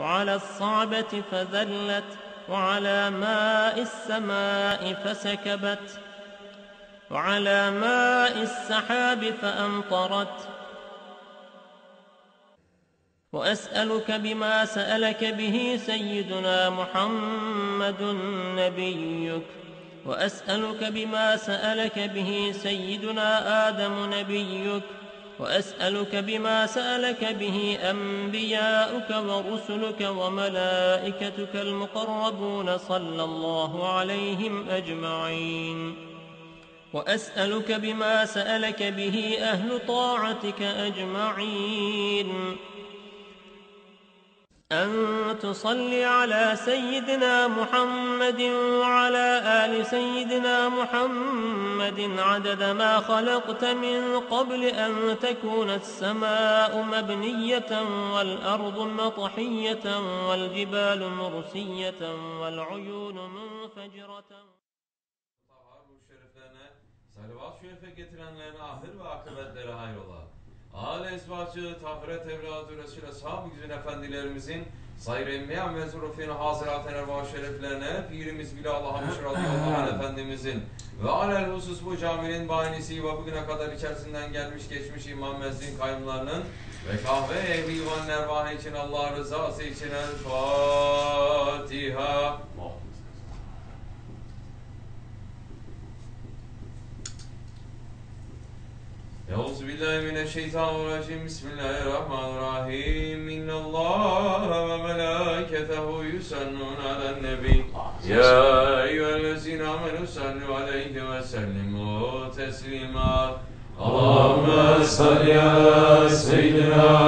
وعلى الصعبة فذلت وعلى ماء السماء فسكبت وعلى ماء السحاب فأمطرت. وأسألك بما سألك به سيدنا محمد نبيك، وأسألك بما سألك به سيدنا آدم نبيك، وأسألك بما سألك به أنبياؤك ورسلك وملائكتك المقربون صلى الله عليهم أجمعين. وأسألك بما سألك به أهل طاعتك أجمعين أن تصلي على سيدنا محمد وعلى آل سيدنا محمد عدد ما خلقت من قبل أن تكون السماء مبنية والأرض مطحية والجبال مرسية والعيون منفجرة. Salavat şerife getirenlerin ahir ve akıbetleri hayrola. Âl-i esbahçı, tahiret evladı Resul Ashab-ı Güzin Efendilerimizin sayr-ı emmiyan ve zurufin hazirat-ı nerva şeriflerine Pirimiz Bilallah Hamış radıyallahu anh Efendimizin ve alel husus bu caminin bahanesi ve bugüne kadar içerisinden gelmiş geçmiş imam mezdin kayyumlarının ve kahve ehli ivan nervahı için Allah rızası için El Fatiha. Euzu billahi mineşşeytanirracim. Bismillahirrahmanirrahim. İnnallâhe ve melâiketehu yusallûne alen nebi. Ya eyyühellezîne âmenû sallu aleyhi ve sellimû teslîmâ. Allahümme salli ala seyyidina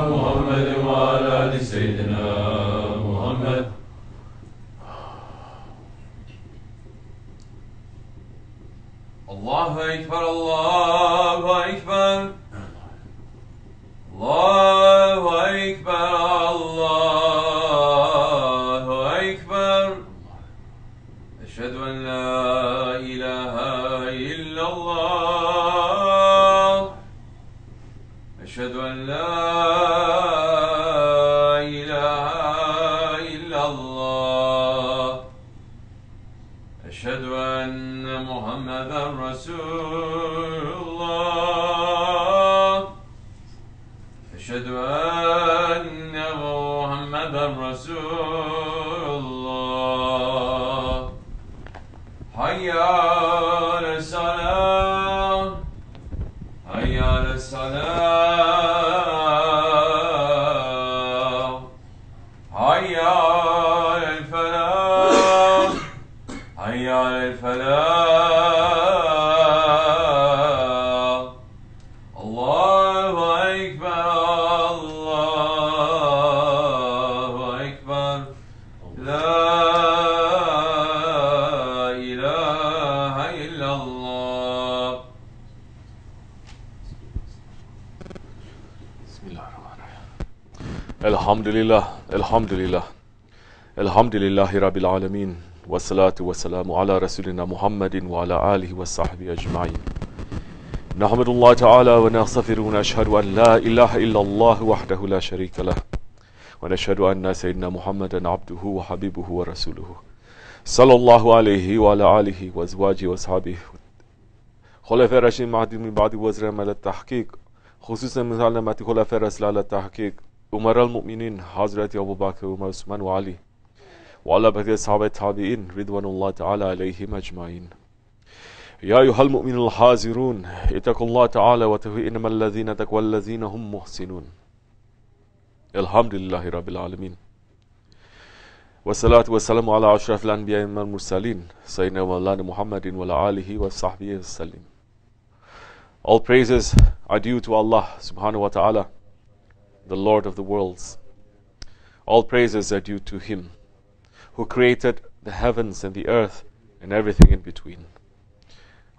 Muhammed ve ala ali seyyidina Muhammed. Allahu Ekber, Allahu Ekber, Allahu Ekber, Allahu Ekber. Eşhedü en la ilahe illallah. Eşhedü en la ilahe illallah. Eşhedü enne Muhammeden Resulullah. Eşhedü enne Muhammeden Resulullah. Hayya ale's-salâh. Hayya ale's-salâh. Hayya alel-felâh. Hayya alel-felâh. Elhamdülillah, elhamdülillah, elhamdülillahi rabbil alemin, ve salatu ve selamu ala Resulina Muhammedin ve ala alihi ve sahbihi ecma'in. Nahmedullah Teala ve nağsafiru ve neşhedü en la ilahe illallah vahdehu la şerike leh ve neşhedü enne seyyidina Muhammeden abduhu ve habibuhu ve resuluhu sallallahu aleyhi ve ala alihi ve ezvacihi ve sahbihi Khalifah Reşid Mahdi min ba'di vazir emelet tahkik hususen müsallemeti Khalifah Resul alet tahkik Umar el-Mu'minin Hazreti Ebu Bakr, Umar, Osman ve Ali ve ala bekle sahabe tabi'in ridvanullah teala aleyhim ecmain. Ya eyyuhel mu'minul hazirun itakullah teala ve tehu innemellezine tekvellezine hum muhsinun. Elhamdülillahi rabbil alemin. Ve salatu ve selamu ala aşrafil enbiya vel mursalin Seyyidina Mevlana Muhammedin ve ala alihi ve sahbihi ve sellim. All praises are due to Allah subhanahu wa ta'ala, the Lord of the worlds. All praises are due to Him, who created the heavens and the earth and everything in between.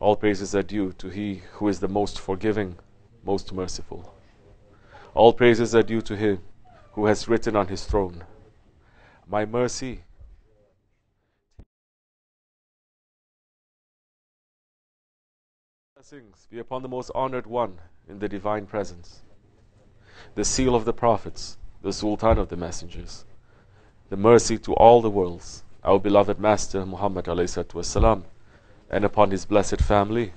All praises are due to He who is the most forgiving, most merciful. All praises are due to Him who has written on His throne, my mercy blessings be upon the most honored one in the divine presence, the seal of the prophets, the Sultan of the Messengers, the mercy to all the worlds, our beloved Master Muhammad ﷺ, and upon his blessed family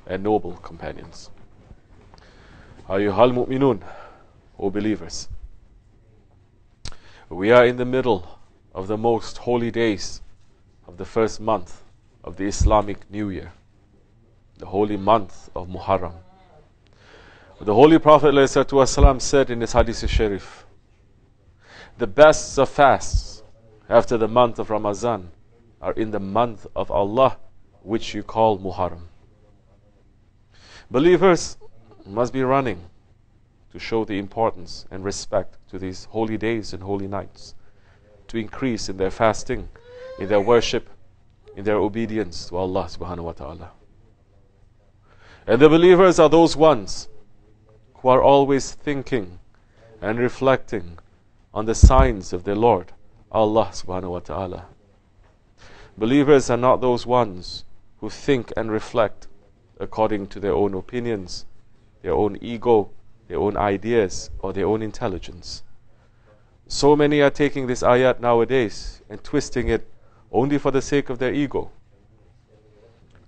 and noble companions. Ayyuhal mu'minun, O believers, we are in the middle of the most holy days of the first month of the Islamic New Year, the holy month of Muharram. The Holy Prophet ﷺ said in his Hadith Sharif, the best of fasts after the month of Ramadan are in the month of Allah, which you call Muharram. Believers must be running to show the importance and respect to these holy days and holy nights, to increase in their fasting, in their worship, in their obedience to Allah subhanahu wa ta'ala. And the believers are those ones who are always thinking and reflecting on the signs of their Lord, Allah subhanahu wa ta'ala. Believers are not those ones who think and reflect according to their own opinions, their own ego, their own ideas, or their own intelligence. So many are taking this ayat nowadays and twisting it only for the sake of their ego,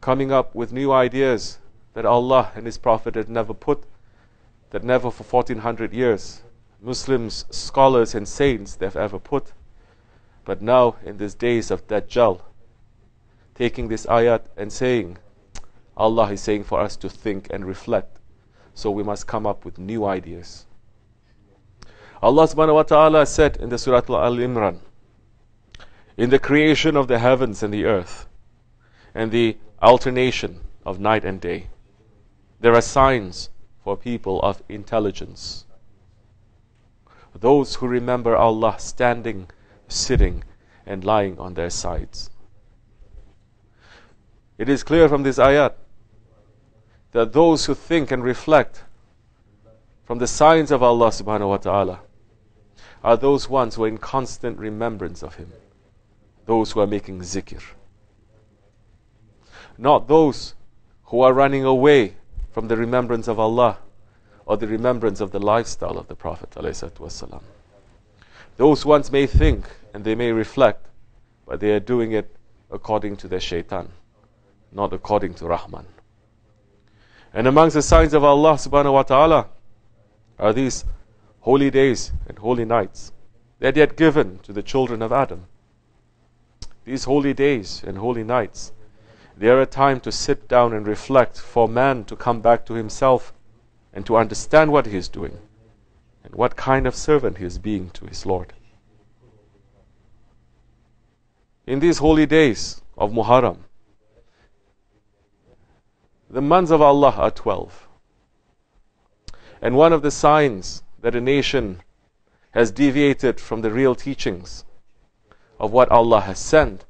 coming up with new ideas that Allah and His Prophet had never put, that never for 1400 years Muslims, scholars and saints they've ever put. But now in these days of Dajjal, taking this ayat and saying, Allah is saying for us to think and reflect, so we must come up with new ideas. Allah subhanahu wa ta'ala said in the Surah Al-Imran, in the creation of the heavens and the earth, and the alternation of night and day, there are signs for people of intelligence. Those who remember Allah standing, sitting, and lying on their sides. It is clear from this ayat that those who think and reflect from the signs of Allah subhanahu wa ta'ala are those ones who are in constant remembrance of Him, those who are making zikr. Not those who are running away from the remembrance of Allah or the remembrance of the lifestyle of the Prophet ﷺ. Those ones may think and they may reflect, but they are doing it according to their shaitan, not according to Rahman. And amongst the signs of Allah subhanahu wa ta'ala are these holy days and holy nights that He had given to the children of Adam. These holy days and holy nights, they are a time to sit down and reflect, for man to come back to himself and to understand what he is doing and what kind of servant he is being to his Lord. In these holy days of Muharram, the months of Allah are 12. And one of the signs that a nation has deviated from the real teachings of what Allah has sent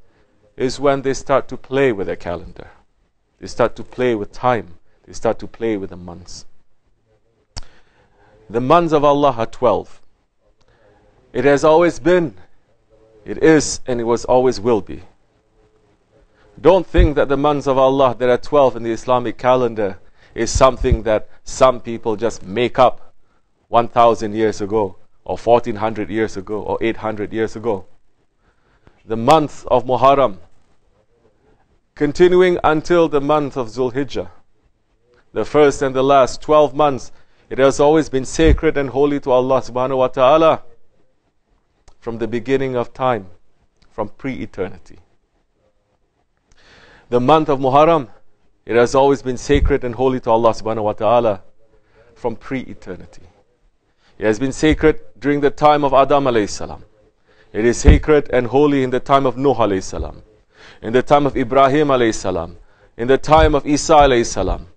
is when they start to play with their calendar. They start to play with time. They start to play with the months. The months of Allah are 12. It has always been, it is, and it was always will be. Don't think that the months of Allah that are 12 in the Islamic calendar is something that some people just make up 1,000 years ago, or 1,400 years ago, or 800 years ago. The month of Muharram, continuing until the month of Zulhijjah, the first and the last 12 months, it has always been sacred and holy to Allah subhanahu wa ta'ala from the beginning of time, from pre-eternity. The month of Muharram, it has always been sacred and holy to Allah subhanahu wa ta'ala from pre-eternity. It has been sacred during the time of Adam alayhi salam. It is sacred and holy in the time of Nuh alayhi salam, in the time of Ibrahim alayhi salam, in the time of Isa alayhi salam,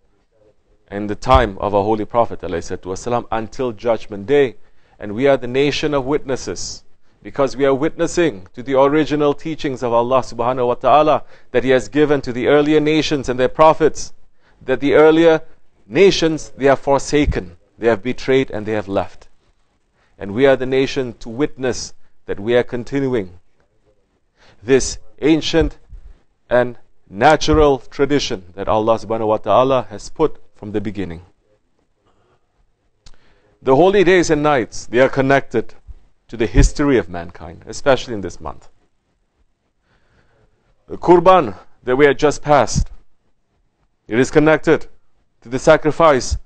and the time of our Holy Prophet ﷺ until Judgment Day. And we are the nation of witnesses, because we are witnessing to the original teachings of Allah subhanahu wa ta'ala that He has given to the earlier nations and their prophets, that the earlier nations, they have forsaken, they have betrayed, and they have left. And we are the nation to witness that we are continuing this ancient and natural tradition that Allah subhanahu wa ta'ala has put from the beginning. The holy days and nights, they are connected to the history of mankind, especially in this month. The Qurban that we had just passed, it is connected to the sacrifice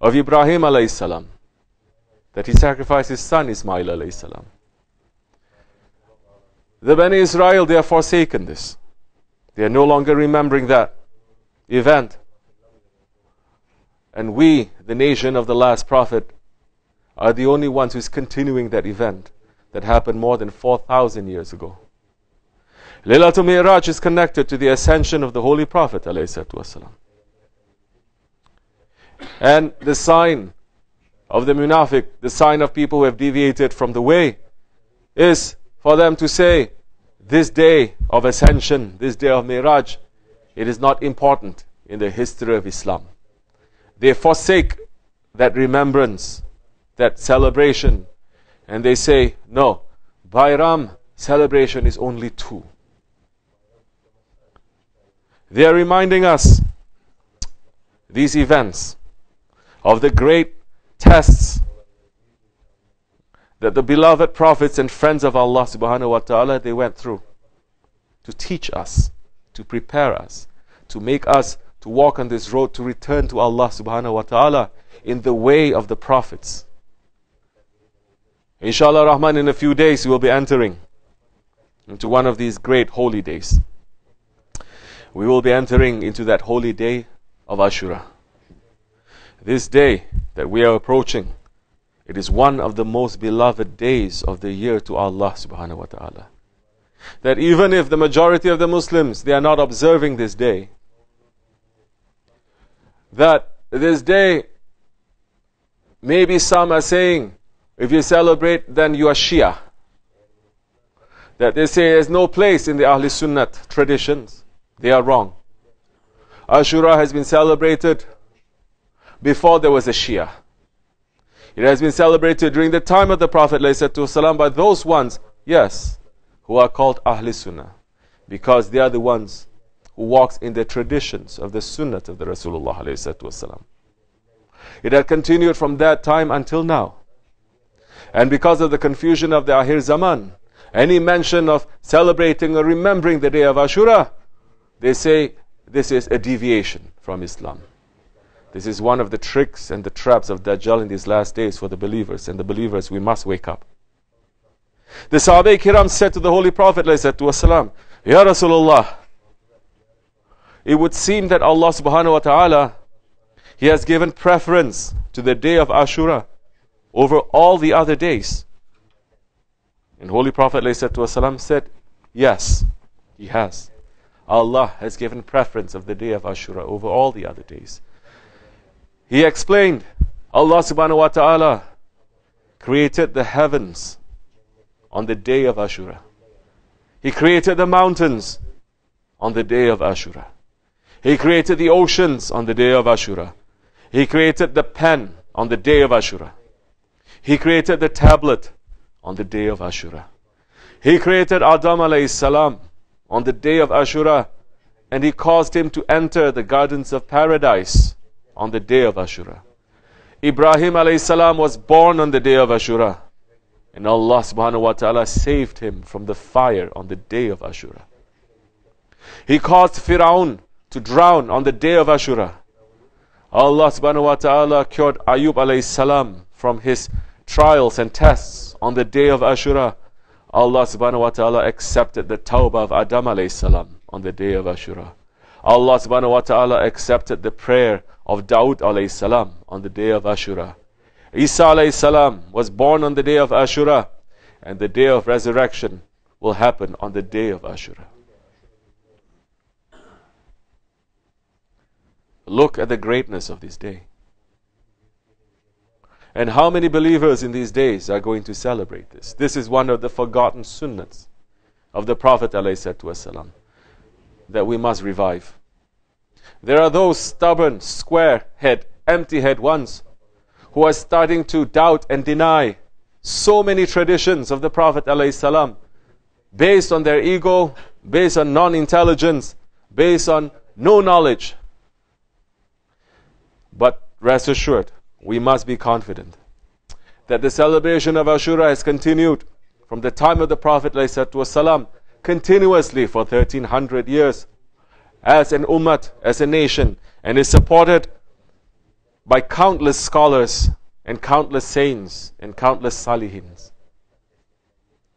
of Ibrahim alayhi salam, that he sacrificed his son Ismail alayhi salam. The Bani Israel, they have forsaken this. They are no longer remembering that event. And we, the nation of the last prophet, are the only ones who is continuing that event that happened more than 4,000 years ago. Laylatul Mi'raj is connected to the ascension of the Holy Prophet ﷺ. And the sign of the munafiq, the sign of people who have deviated from the way, is for them to say, this day of ascension, this day of Mi'raj, it is not important in the history of Islam. They forsake that remembrance, that celebration, and they say, no, Bayram celebration is only 2. They are reminding us, these events, of the great tests that the beloved prophets and friends of Allah subhanahu wa ta'ala, they went through to teach us, to prepare us, to make us to walk on this road to return to Allah subhanahu wa ta'ala in the way of the prophets. Inshallah Rahman, in a few days we will be entering into one of these great holy days. We will be entering into that holy day of Ashura. This day that we are approaching, it is one of the most beloved days of the year to Allah subhanahu wa ta'ala. That even if the majority of the Muslims, they are not observing this day, that this day, maybe some are saying, if you celebrate, then you are Shia. That they say there's no place in the Ahl Sunnat traditions. They are wrong. Ashura has been celebrated before there was a Shia. It has been celebrated during the time of the Prophet ﷺ by those ones, yes, who are called Ahl Sunnah, because they are the ones who walks in the traditions of the Sunnat of the Rasulullah ﷺ. It had continued from that time until now. And because of the confusion of the Akhir Zaman, any mention of celebrating or remembering the day of Ashura, they say this is a deviation from Islam. This is one of the tricks and the traps of Dajjal in these last days for the believers. And the believers, we must wake up. The Sahaba Kiram said to the Holy Prophet ﷺ, Ya Rasulullah, it would seem that Allah subhanahu wa ta'ala, He has given preference to the day of Ashura over all the other days. And Holy Prophet ﷺ said, yes, He has. Allah has given preference of the day of Ashura over all the other days. He explained, Allah subhanahu wa ta'ala created the heavens on the day of Ashura. He created the mountains on the day of Ashura. He created the oceans on the day of Ashura. He created the pen on the day of Ashura. He created the tablet on the day of Ashura. He created Adam alayhi salam on the day of Ashura, and He caused him to enter the gardens of paradise on the day of Ashura. Ibrahim alayhi salam was born on the day of Ashura, and Allah subhanahu wa ta'ala saved him from the fire on the day of Ashura. He caused Fir'aun to drown on the day of Ashura. Allah subhanahu wa ta'ala cured Ayub alayhi salam from his trials and tests on the day of Ashura. Allah subhanahu wa ta'ala accepted the tawbah of Adam alayhi salam on the day of Ashura. Allah subhanahu wa ta'ala accepted the prayer of Daud alayhi salam on the day of Ashura. Isa alayhi salam was born on the day of Ashura, and the day of resurrection will happen on the day of Ashura. Look at the greatness of this day. And how many believers in these days are going to celebrate this? This is one of the forgotten sunnats of the Prophet ﷺ that we must revive. There are those stubborn, square-head, empty-head ones who are starting to doubt and deny so many traditions of the Prophet ﷺ based on their ego, based on non-intelligence, based on no knowledge. But rest assured, we must be confident that the celebration of Ashura has continued from the time of the Prophet ﷺ, continuously for 1300 years as an ummah, as a nation, and is supported by countless scholars and countless saints and countless salihins.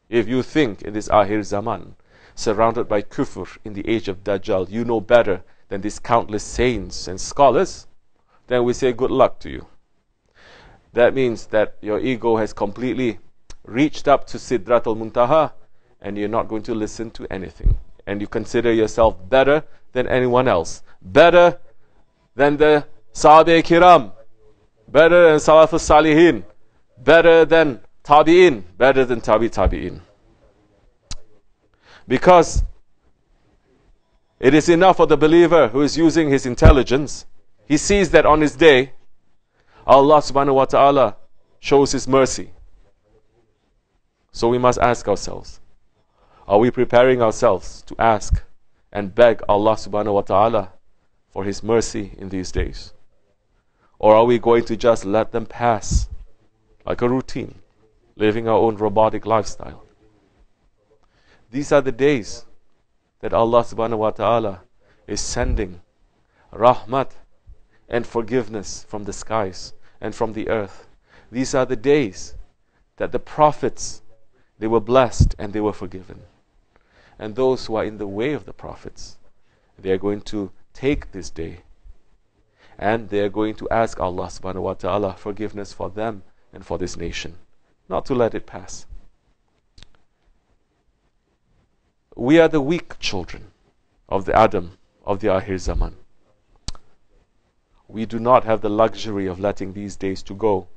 If you think in this Akhir Zaman, surrounded by kufr in the age of Dajjal, you know better than these countless saints and scholars, then we say good luck to you. That means that your ego has completely reached up to Sidratul Muntaha and you're not going to listen to anything. And you consider yourself better than anyone else. Better than the Sahabe Kiram. Better than Salafus Salihin. Better than Tabi'in. Better than Tabi'in. Because it is enough for the believer who is using his intelligence. He sees that on his day, Allah subhanahu wa ta'ala shows His mercy. So we must ask ourselves, are we preparing ourselves to ask and beg Allah subhanahu wa ta'ala for His mercy in these days? Or are we going to just let them pass like a routine, living our own robotic lifestyle? These are the days that Allah subhanahu wa ta'ala is sending rahmat and forgiveness from the skies and from the earth. These are the days that the prophets, they were blessed and they were forgiven. And those who are in the way of the prophets, they are going to take this day and they are going to ask Allah subhanahu wa ta'ala forgiveness for them and for this nation, not to let it pass. We are the weak children of the Adam of the Akhir Zaman. We do not have the luxury of letting these days to go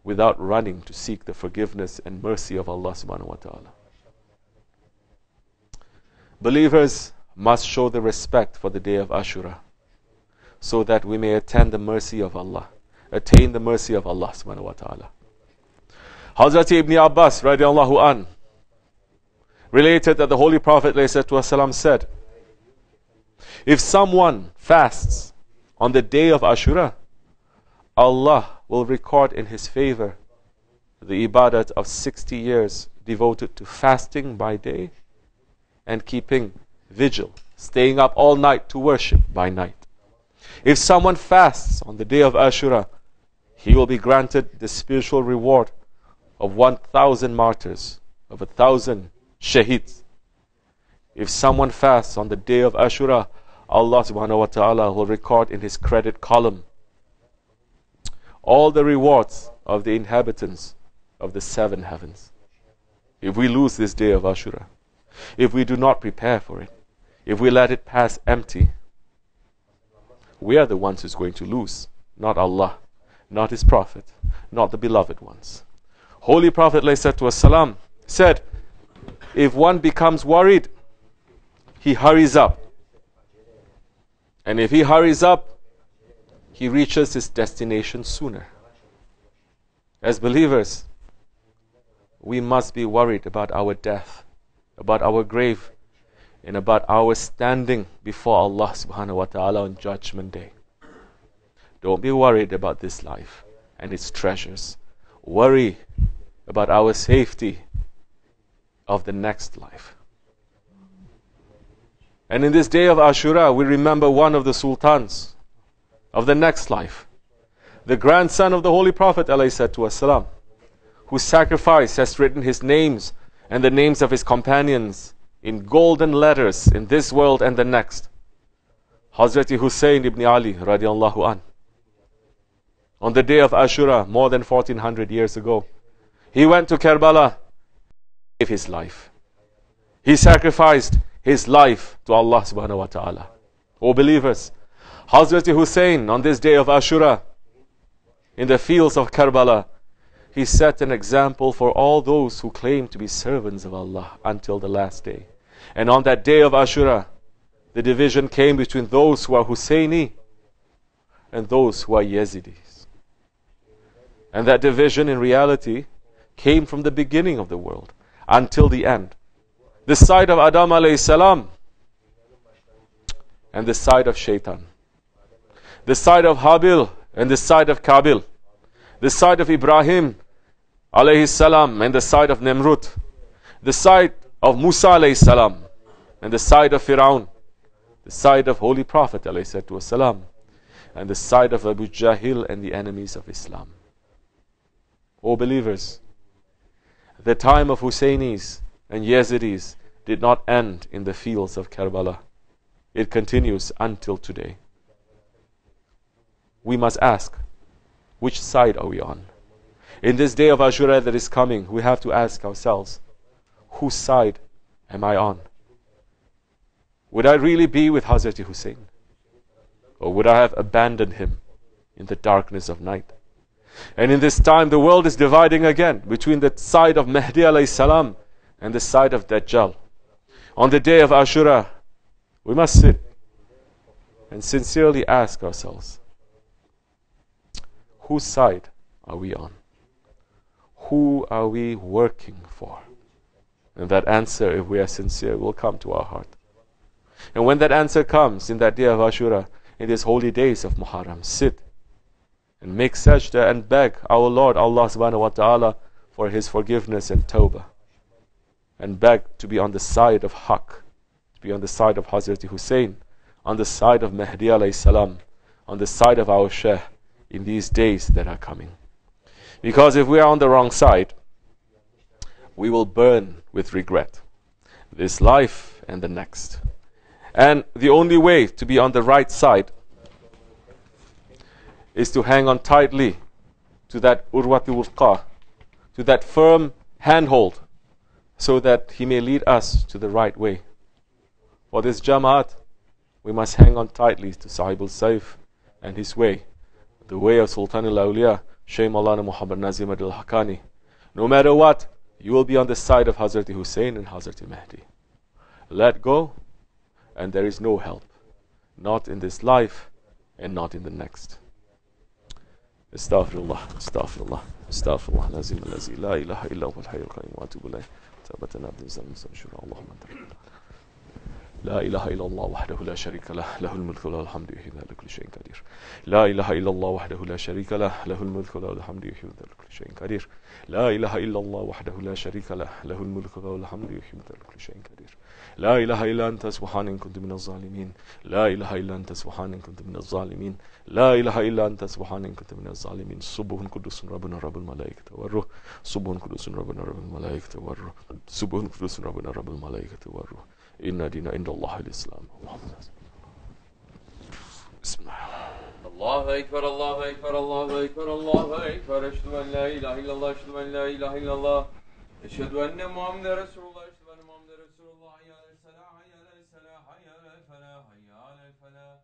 without running to seek the forgiveness and mercy of Allah subhanahu wa ta'ala. Believers must show the respect for the day of Ashura so that we may attain the mercy of Allah, attain the mercy of Allah subhanahu wa ta'ala. Hazrat Ibn Abbas radiallahu an related that the Holy Prophet ﷺ said, if someone fasts on the day of Ashura, Allah will record in His favor the ibadat of 60 years devoted to fasting by day and keeping vigil, staying up all night to worship by night. If someone fasts on the day of Ashura, he will be granted the spiritual reward of 1,000 martyrs, of 1,000 shaheeds. If someone fasts on the day of Ashura, Allah subhanahu wa ta'ala will record in His credit column all the rewards of the inhabitants of the 7 heavens. If we lose this day of Ashura, if we do not prepare for it, if we let it pass empty, we are the ones who's going to lose, not Allah, not His Prophet, not the beloved ones. Holy Prophet ﷺ said, if one becomes worried, he hurries up. And if he hurries up, he reaches his destination sooner. As believers, we must be worried about our death, about our grave, and about our standing before Allah subhanahu wa ta'ala on Judgment Day. Don't be worried about this life and its treasures. Worry about our safety of the next life. And in this day of Ashura, we remember one of the sultans of the next life, the grandson of the Holy Prophet ﷺ, whose sacrifice has written his names and the names of his companions in golden letters in this world and the next. Hazrat Hussein ibn Ali radiallahu an. On the day of Ashura, more than 1400 years ago, he went to Karbala, gave his life. He sacrificed his life to Allah subhanahu wa ta'ala. O believers, Hazrat Hussein on this day of Ashura, in the fields of Karbala, he set an example for all those who claim to be servants of Allah until the last day. And on that day of Ashura, the division came between those who are Husseini and those who are Yazidis. And that division in reality came from the beginning of the world until the end. The side of Adam alayhi salam and the side of Shaitan. The side of Habil and the side of Kabil. The side of Ibrahim alayhi salam and the side of Nemrut, the side of Musa alayhi salam and the side of Firaun, the side of Holy Prophet alayhi salam, and the side of Abu Jahil and the enemies of Islam. O believers, the time of Hussainis and Yazidis did not end in the fields of Karbala. It continues until today. We must ask, which side are we on? In this day of Ashura that is coming, we have to ask ourselves, whose side am I on? Would I really be with Hazrat Hussein? Or would I have abandoned him in the darkness of night? And in this time, the world is dividing again between the side of Mahdi alayhi salam and the side of Dajjal. On the day of Ashura, we must sit and sincerely ask ourselves, whose side are we on? Who are we working for? And that answer, if we are sincere, will come to our heart. And when that answer comes in that day of Ashura, in these holy days of Muharram, sit and make sajda and beg our Lord Allah subhanahu wa ta'ala for His forgiveness and tawbah. And beg to be on the side of Haqq, to be on the side of Hazrat Hussein, on the side of Mahdi alayhi salam, on the side of our Shaykh in these days that are coming. Because if we are on the wrong side, we will burn with regret, this life and the next. And the only way to be on the right side is to hang on tightly to that urwatul wuthqa, to that firm handhold, so that He may lead us to the right way. For this Jamaat, we must hang on tightly to Sahib al-Saif and his way, the way of Sultan al-Awliya, Shaykh Maulana Muhammad Nazim al-Haqqani. No matter what, you will be on the side of Hazrat Hussein and Hazrat Mahdi. Let go, and there is no help, not in this life and not in the next. Astaghfirullah, astaghfirullah, astaghfirullah, lazim allazi, la ilaha illa huwa al-hayyul qayyum wa atubu ilayh. Tabatana abdin zalim sanshura, Allahumma anta. لا إله إلا الله وحده لا شريك له له الملك وله الحمد يحيي ويميت على كل شيء قدير. لا إله إلا الله وحده لا شريك له له الملك وله الحمد يحيي ويميت على كل شيء قدير. لا إله إلا الله وحده لا شريك له له الملك وله الحمد يحيي ويميت على كل شيء قدير. لا إله إلا أنت سبحانك إن كنت من الظالمين. لا إله إلا أنت سبحانك إن كنت من الظالمين. لا إله إلا أنت سبحانك إن كنت من الظالمين. سبح قدوس ربنا رب الملائكة والروح. سبح قدوس ربنا رب الملائكة والروح. سبح قدوس ربنا رب الملائكة والروح. إن دين عند الله الإسلام. بسم الله. الله أكبر الله أكبر الله أكبر الله أكبر أشهد أن لا إله إلا الله أشهد أن لا إله إلا الله أشهد أن محمدا رسول الله أشهد أن محمدا رسول الله حي على الصلاة حي على الصلاة حي على الفلاح حي على الفلاح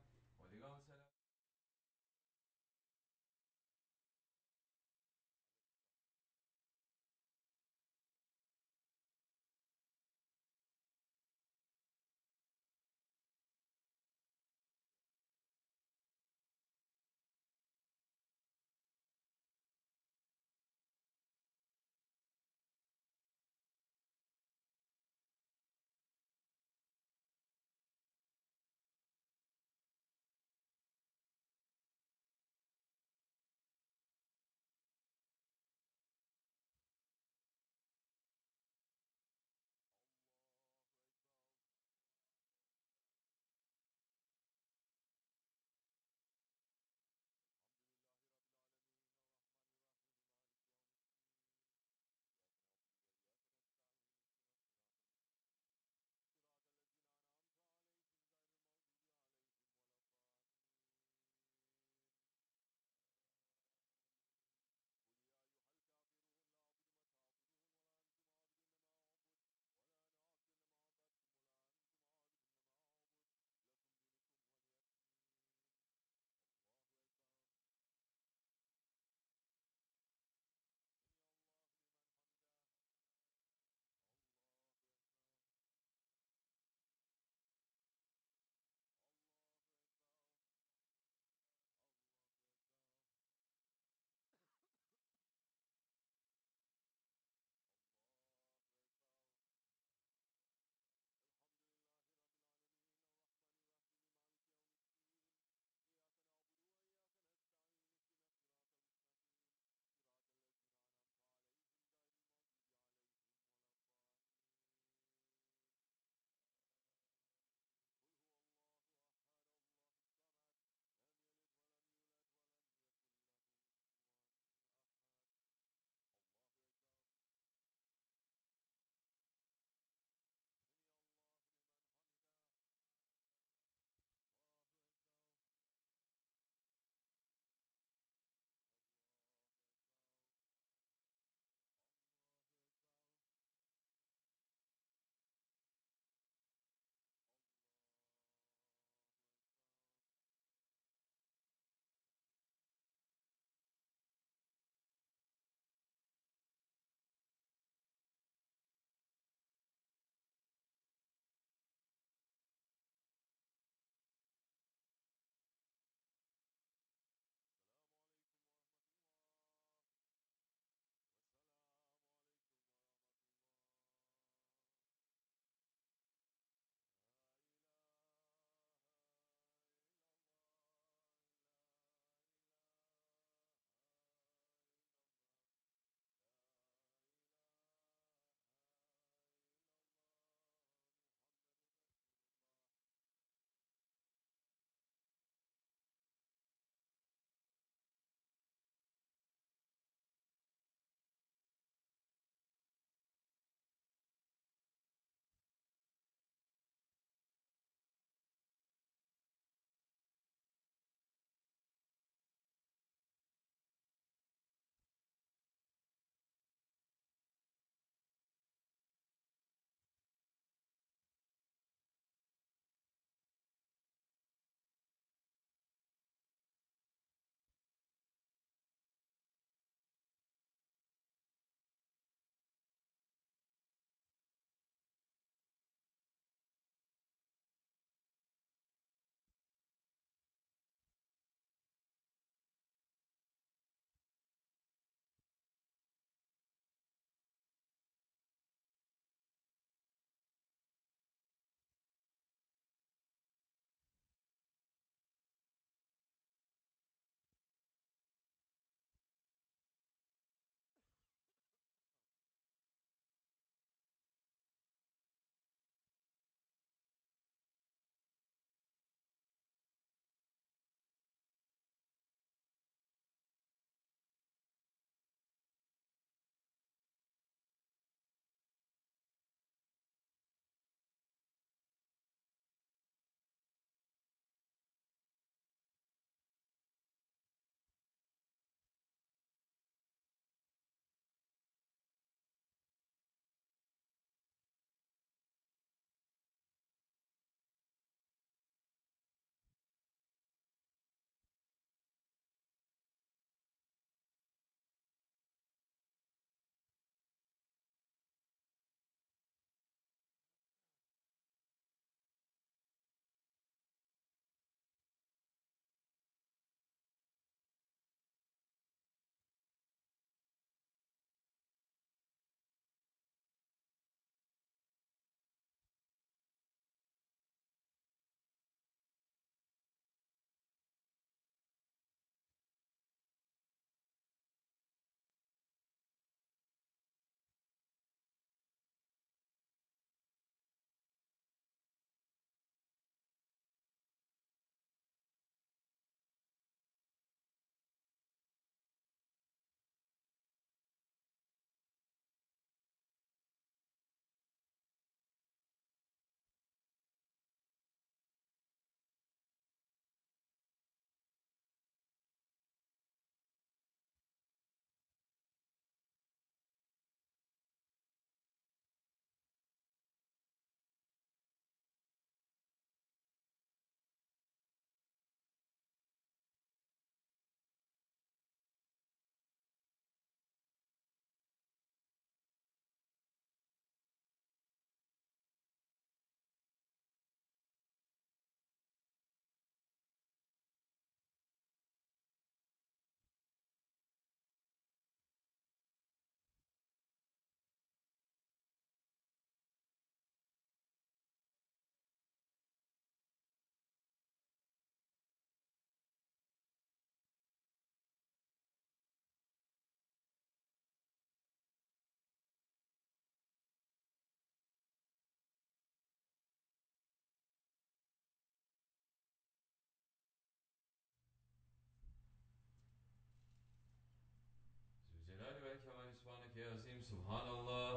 سبحان الله.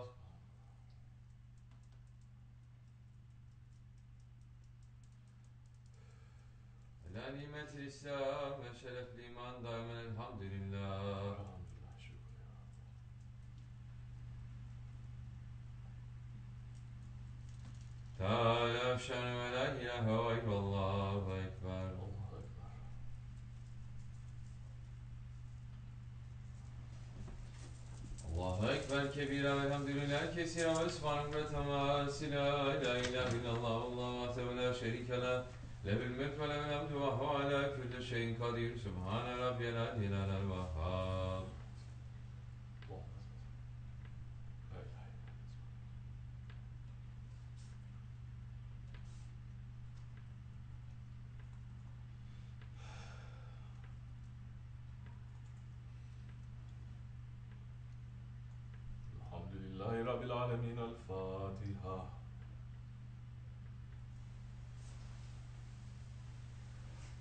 على نعمة الإسلام وشرف الإيمان دائما الحمد لله. تعالى أفشان ولا إله إلا الله أكبر. الله أكبر كبيرا والحمد لله كثيرا وسبحان وتماثلا لا إله إلا الله والله وحده لا شريك له له الملك وله الحمد وهو على كل شيء قدير سبحان ربي العلي الوهاب. الحمد لله رب العالمين. الفاتحة.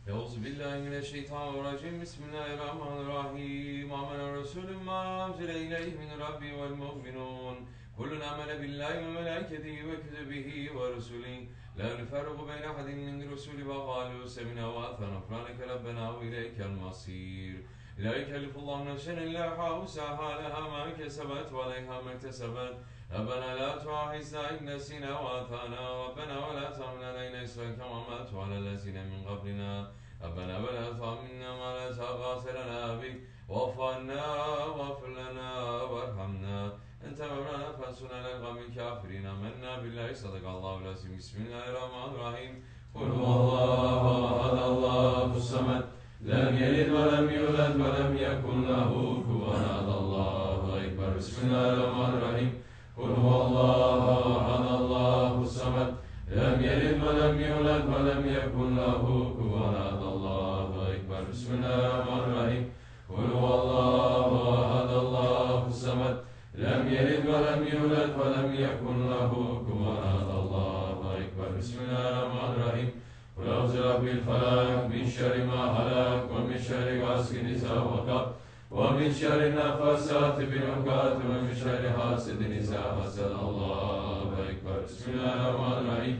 أعوذ بالله من الشيطان الرجيم بسم الله الرحمن الرحيم. آمن الرسول ما أنزل إليه من ربي والمؤمنون كل آمن بالله وملائكته وكتبه ورسله لا نفرق بين أحد من رسله وقالوا سمعنا وأطعنا غفرانك ربنا وإليك المصير. لا يكلف الله نفسا إلا وسعها لها ما كسبت وعليها ما اكتسبت. ربنا لا تؤاخذنا إن نسينا وأخطأنا ربنا ولا تحمل علينا إصرا كما حملته على الذين من قبلنا ربنا ولا تحملنا ما لا طاقة لنا به واعف عنا واغفر لنا وارحمنا أنت مولانا فانصرنا على القوم الكافرين. آمنا بالله صدق الله العظيم. بسم الله الرحمن الرحيم. قل هو الله أحد الله الصمد لم يلد ولم يولد ولم يكن له كفوا أحد الله أكبر. بسم الله الرحمن الرحيم. قل هو الله أحد الله الصمد لم يلد ولم يولد ولم يكن له كفوا أحد الله أكبر. بسم الله الرحمن الرحيم. قل هو الله أحد الله الصمد لم يلد ولم يولد ولم يكن له كفوا أحد الله أكبر. بسم الله الرحمن الرحيم. قل أعوذ برب الفلق من شر ما خلق ومن شر غاسق إذا وقب ومن شر النفاثات في العقد ومن شر حاسد إذا حسد. الله أكبر. بسم الله الرحمن الرحيم.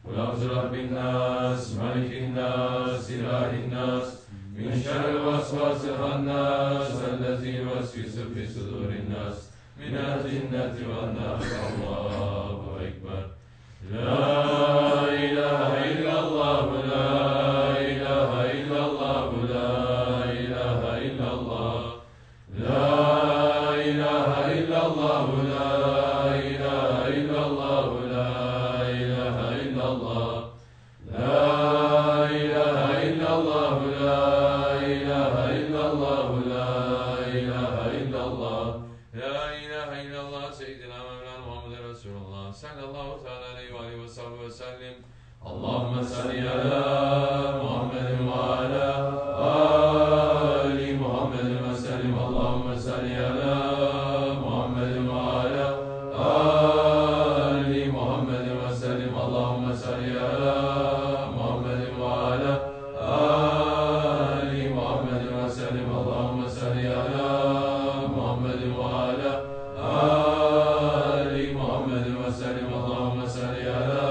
قل أعوذ برب الناس ملك الناس إله الناس من شر الوسواس الخناس الذي يوسوس في صدور الناس من الجنة والناس. الله أكبر. لا إله إلا الله لا إله إلا الله لا إله إلا الله لا إله إلا الله لا إله إلا الله لا إله إلا الله لا إله إلا الله لا إله إلا الله لا إله إلا الله لا إله إلا الله سيدنا مولانا محمد رسول الله صلى الله تعالى عليه وآله وصحبه وسلم. اللهم صل على محمد وعلى آل محمد وسلم. اللهم صل على محمد وعلى آل محمد وسلم. اللهم صل على محمد وعلى آل محمد وسلم. اللهم صل على محمد وعلى آل محمد وسلم. اللهم صل على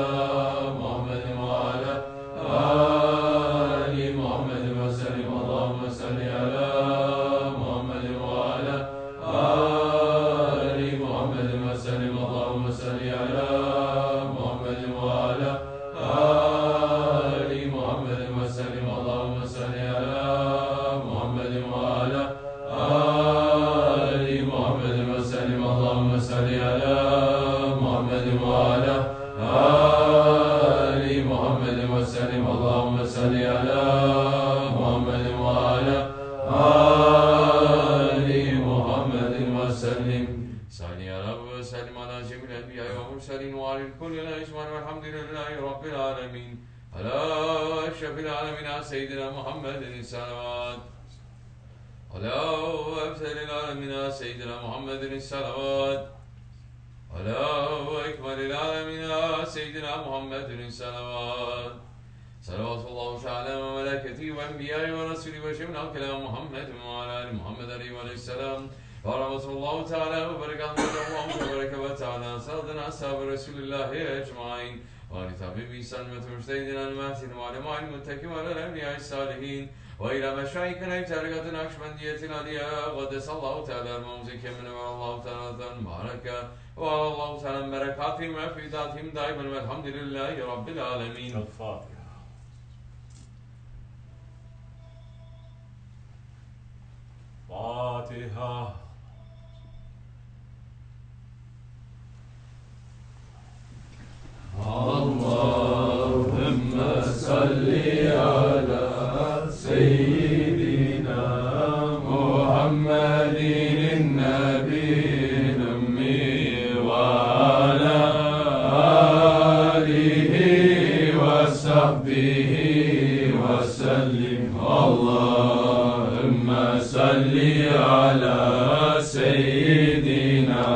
محمد وعلى آل محمد وسلم. اللهم صل على محمد وعلى آل محمد وسلم. اللهم صل على محمد وعلى آل محمد وسلم. اللهم صل على محمد وعلى آل محمد وسلم. اللهم صل على محمد وعلى آل محمد وسلم. اللهم صل على محمد وعلى آل محمد وسلم. صل يا رب وسلم على جميع الأنبياء والمرسلين وعلى الكل الأجمعين والحمد لله رب العالمين. على أشرف العالمين سيدنا محمد الصلوات. على أفضل العالمين سيدنا محمد الصلوات. على أكمل العالمين سيدنا محمد الصلوات. صلوات الله تعالى وملائكته وأنبيائه ورسوله وجميع كلام محمد وعلى آل محمد عليه السلام. ورحمة الله تعالى وبركاته وبركة وتعالى سيدنا أصحاب رسول الله أجمعين وعلى تابعي سلمة مجتهدنا المحسن وعلى معين المتكئ وعلى الأنبياء الصالحين وإلى مشايخنا تاركة نقشبندية العليا قدس الله تعالى الممسك من الله تعالى البركة وعلى الله تعالى بركاتهم وفيداتهم دائما والحمد لله رب العالمين. الفاتحة. فاتحة. اللهم صل على سيدنا محمد النبي الأمي وعلى آله وصحبه وسلم. اللهم صل على سيدنا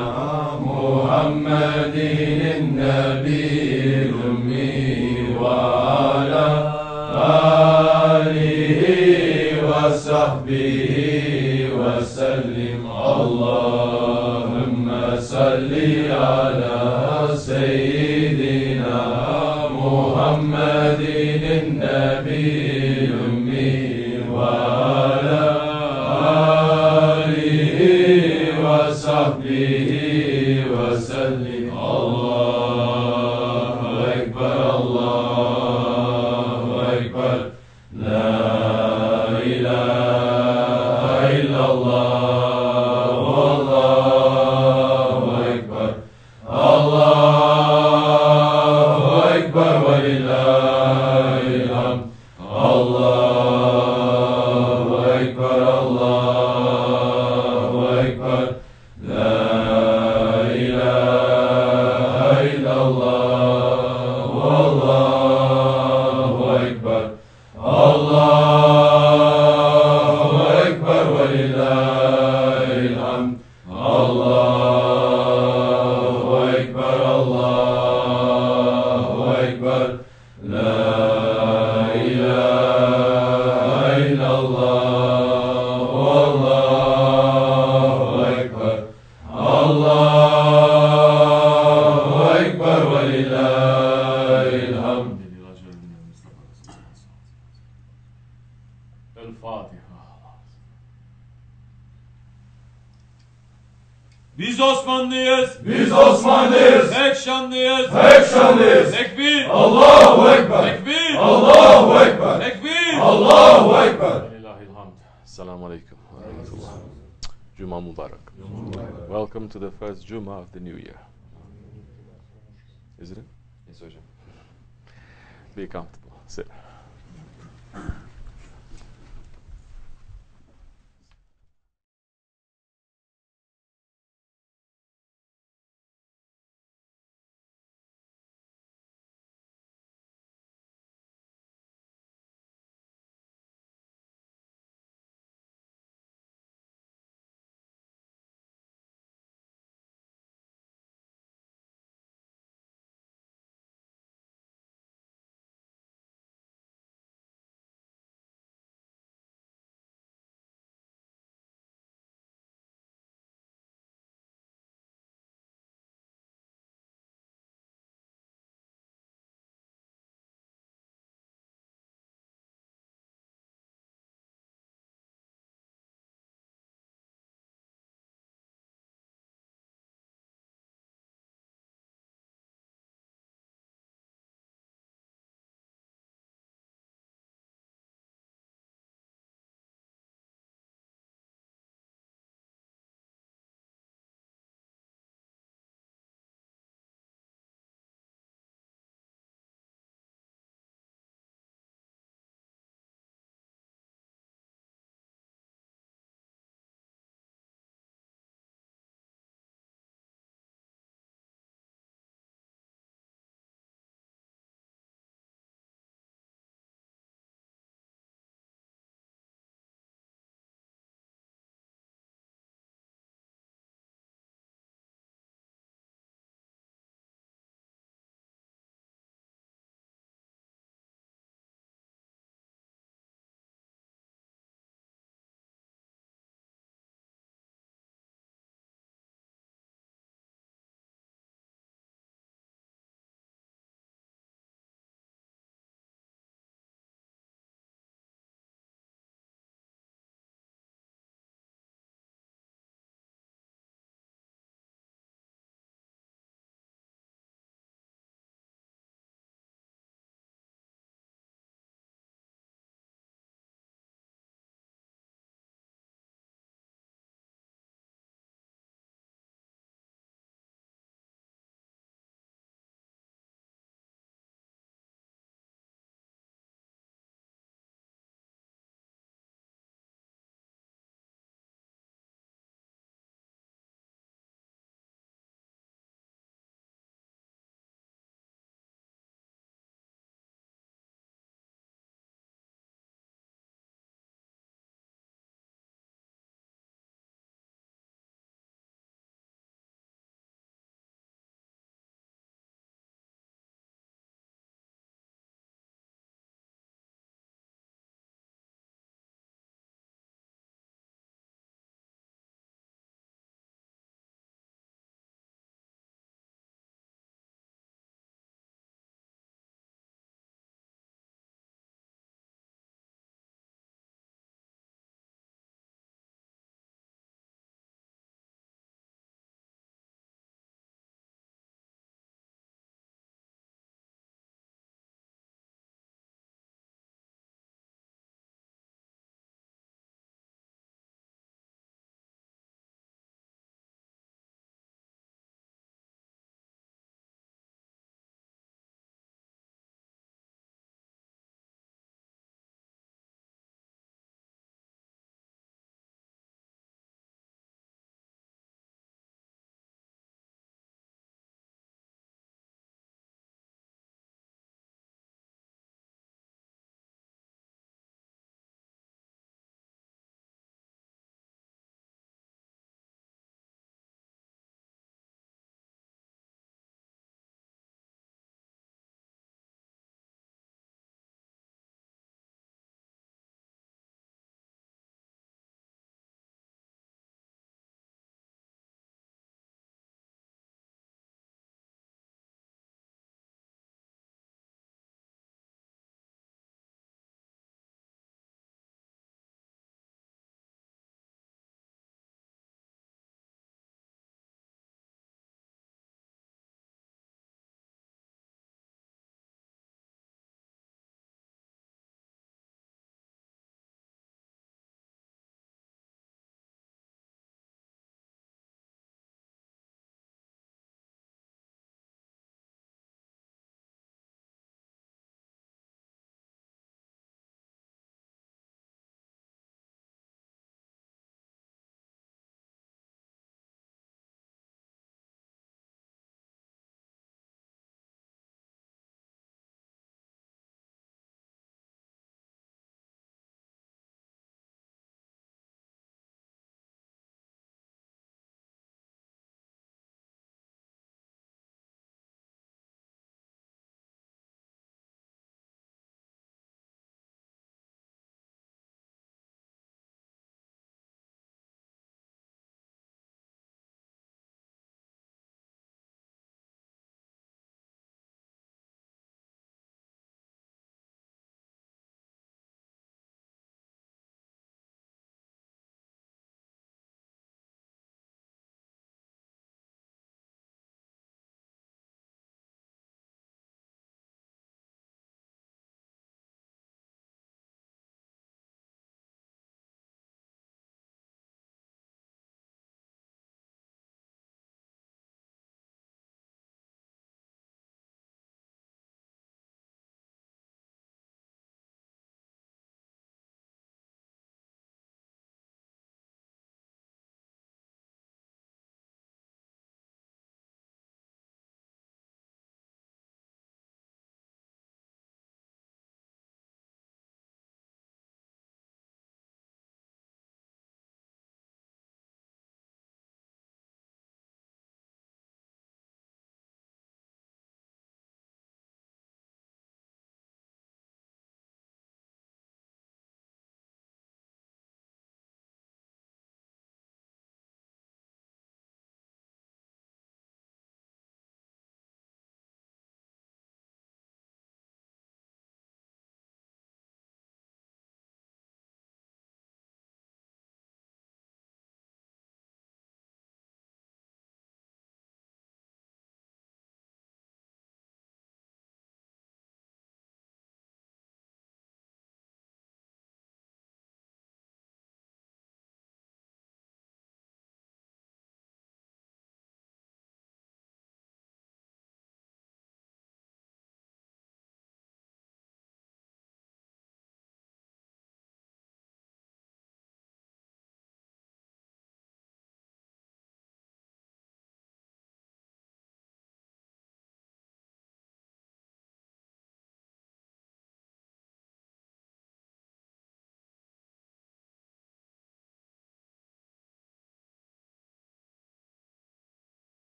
محمد النبي وعلى آله وصحبه وسلم. اللهم صل على سيدنا محمد النبي الأمي وعلى آله وصحبه وسلم. الله أكبر الله أكبر لا إله إلا الله والله أكبر. الله أكبر ولله الحمد. الله أكبر الله أكبر لا إله إلا الله والله أكبر. الله أكبر ولله الحمد. الله أكبر الله أكبر لا إله إلا الله والله أكبر. الله أكبر ولله الحمد. الفاتحة. Biz Osmanlıyız. Biz Osmanlıyız. Tek şanlıyız. Tek şanlıyız. Tekbir. Allahu Ekber. Tekbir. Allahu Ekber. Tekbir. Allahu Ekber. Lillahilhamd. Assalamu alaikum wa rahmatullah. Juma Mubarak. Welcome to the first Juma of the new year. Isn't it? Yes hocam. Be comfortable. Sit.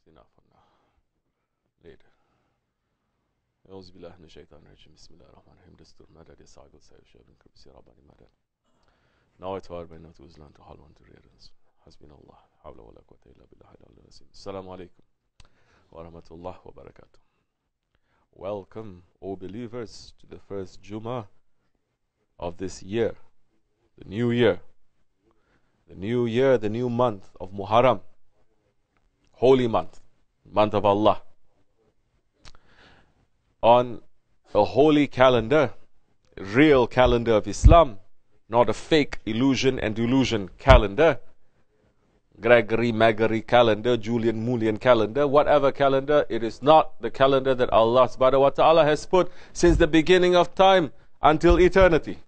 enough for now. Later. أعوذ بالله من الشيطان الرجيم بسم الله الرحمن الرحيم دستور مدد يساعد السيف شاب كبسي رباني مدد نويت بين توزلان تحال وانت ريرنس حسبنا الله حول ولا قوة إلا بالله العلي العظيم السلام عليكم ورحمة الله وبركاته. Welcome, O believers, to the first Jummah of this year, the new year. The new year, the new month of Muharram, holy month, month of Allah. On a holy calendar, real calendar of Islam, not a fake illusion and delusion calendar, Gregory Magary calendar, Julian Mullian calendar, whatever calendar, it is not the calendar that Allah subhanahu wa ta'ala has put since the beginning of time until eternity.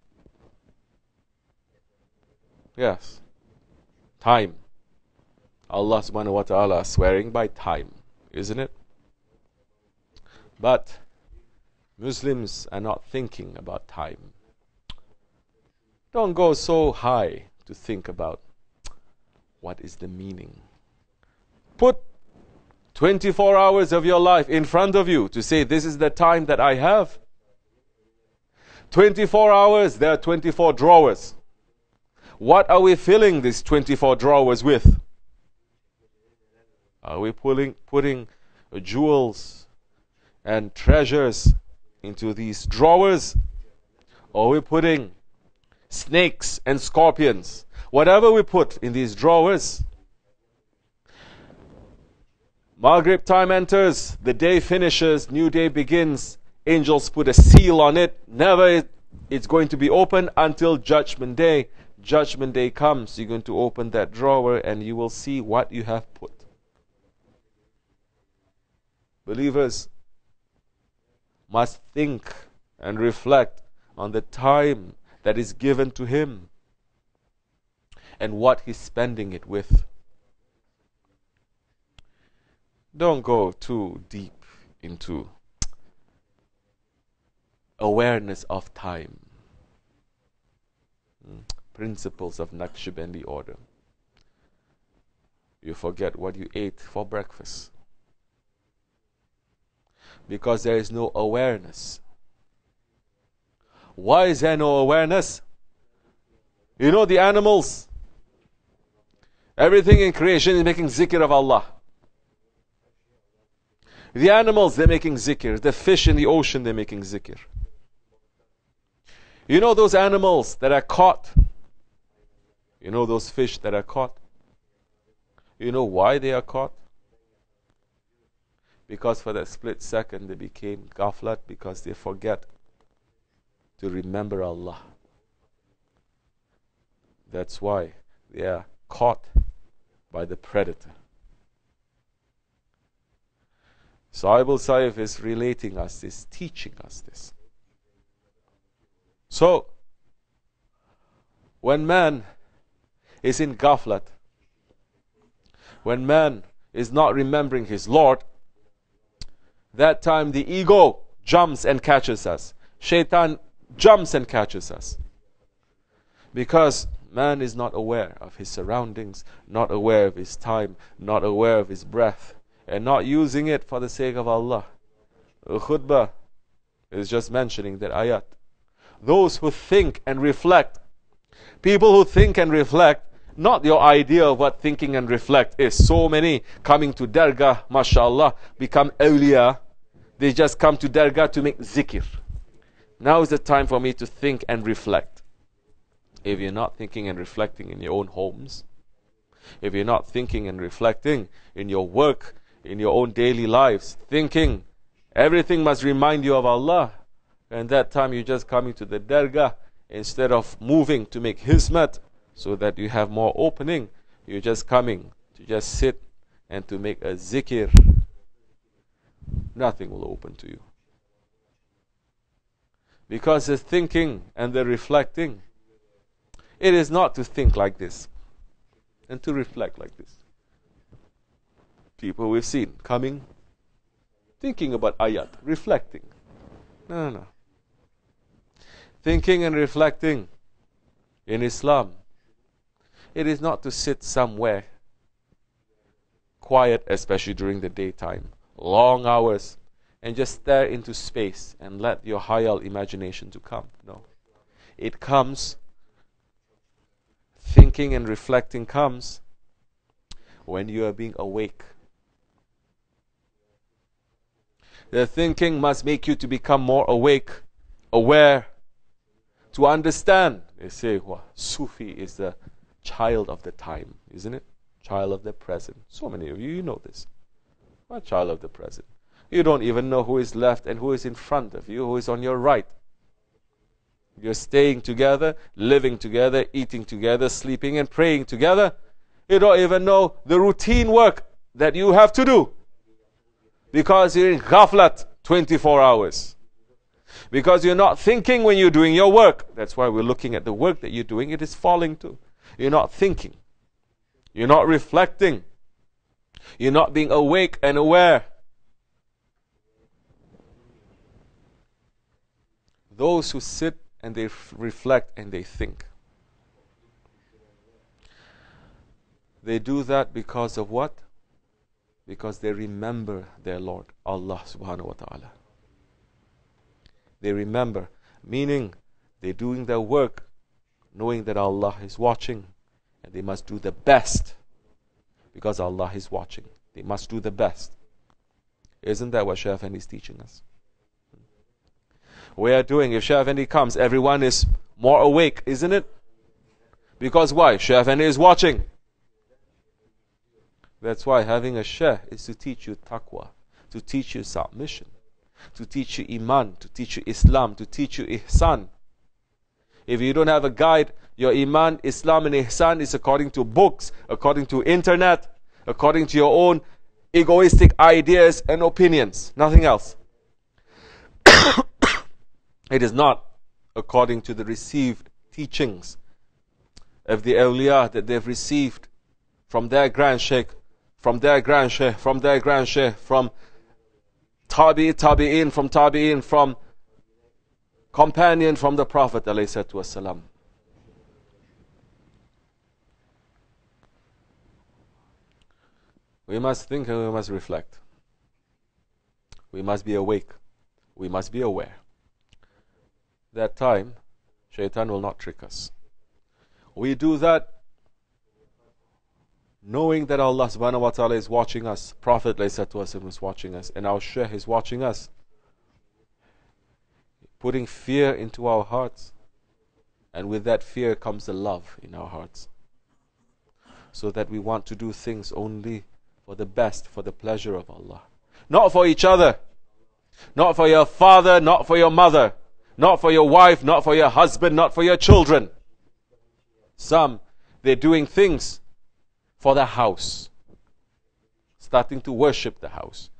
Yes. Time. Allah subhanahu wa ta'ala swearing by time, isn't it? But Muslims are not thinking about time. Don't go so high to think about what is the meaning. Put 24 hours of your life in front of you to say, this is the time that I have. 24 hours, there are 24 drawers. What are we filling these 24 drawers with? Are we putting jewels and treasures into these drawers? Or are we putting snakes and scorpions? Whatever we put in these drawers, Maghrib time enters, the day finishes, new day begins, angels put a seal on it, never it's going to be open until Judgment Day. Judgment Day comes, you're going to open that drawer and you will see what you have put. Believers must think and reflect on the time that is given to him and what he's spending it with. Don't go too deep into awareness of time. Principles of Naqshbandi order. You forget what you ate for breakfast because there is no awareness. Why is there no awareness? You know, the animals, everything in creation is making zikr of Allah. The animals, they're making zikr. The fish in the ocean, they're making zikr. You know those animals that are caught? You know those fish that are caught? You know why they are caught? Because for that split second they became ghaflat, because they forget to remember Allah. That's why they are caught by the predator. Sahib al-Saif is relating us this, teaching us this. So, when man is in ghaflat, when man is not remembering his Lord, that time the ego jumps and catches us. Shaitan jumps and catches us. Because man is not aware of his surroundings, not aware of his time, not aware of his breath, and not using it for the sake of Allah. Khutbah is just mentioning that ayat. Those who think and reflect, people who think and reflect, not your idea of what thinking and reflect is. So many coming to Dergah, mashallah, become awliya. They just come to Dergah to make zikr. Now is the time for me to think and reflect. If you're not thinking and reflecting in your own homes, if you're not thinking and reflecting in your work, in your own daily lives, thinking, everything must remind you of Allah. And that time you're just coming to the Dergah, instead of moving to make hizmat, so that you have more opening, you're just coming to just sit and to make a zikr. Nothing will open to you. Because the thinking and the reflecting, it is not to think like this and to reflect like this. People we've seen coming, thinking about ayat, reflecting. No. Thinking and reflecting in Islam, it is not to sit somewhere quiet, especially during the daytime, long hours, and just stare into space and let your hayal imagination to come. No. It comes, thinking and reflecting comes when you are being awake. The thinking must make you to become more awake, aware, to understand. They say, well, Sufi is the child of the time, isn't it? Child of the present. So many of you, you know this. What child of the present? You don't even know who is left and who is in front of you, who is on your right. You're staying together, living together, eating together, sleeping and praying together. You don't even know the routine work that you have to do. Because you're in ghaflat 24 hours. Because you're not thinking when you're doing your work. That's why we're looking at the work that you're doing. It is falling too. You're not thinking. You're not reflecting. You're not being awake and aware. Those who sit and they reflect and they think, they do that because of what? Because they remember their Lord, Allah subhanahu wa ta'ala. They remember, meaning they're doing their work knowing that Allah is watching, and they must do the best because Allah is watching. They must do the best. Isn't that what Shaykh Efendi is teaching us? We are doing, if Shaykh Efendi comes, everyone is more awake, isn't it? Because why? Shaykh Efendi is watching. That's why having a Shaykh is to teach you taqwa, to teach you submission, to teach you iman, to teach you Islam, to teach you ihsan. If you don't have a guide, your iman, Islam and ihsan is according to books, according to internet, according to your own egoistic ideas and opinions, nothing else. It is not according to the received teachings of the awliya that they've received from their grand sheikh, from their grand sheikh, from their grand sheikh, from tabi'in, from tabi'in, from companion from the Prophet ﷺ. We must think and we must reflect. We must be awake. We must be aware. That time, shaitan will not trick us. We do that knowing that Allah subhanahu wa ta'ala is watching us, Prophet ﷺ is watching us, and our Shaykh is watching us. Putting fear into our hearts. And with that fear comes the love in our hearts. So that we want to do things only for the best, for the pleasure of Allah. Not for each other. Not for your father, not for your mother. Not for your wife, not for your husband, not for your children. Some, they're doing things for the house. Starting to worship the house.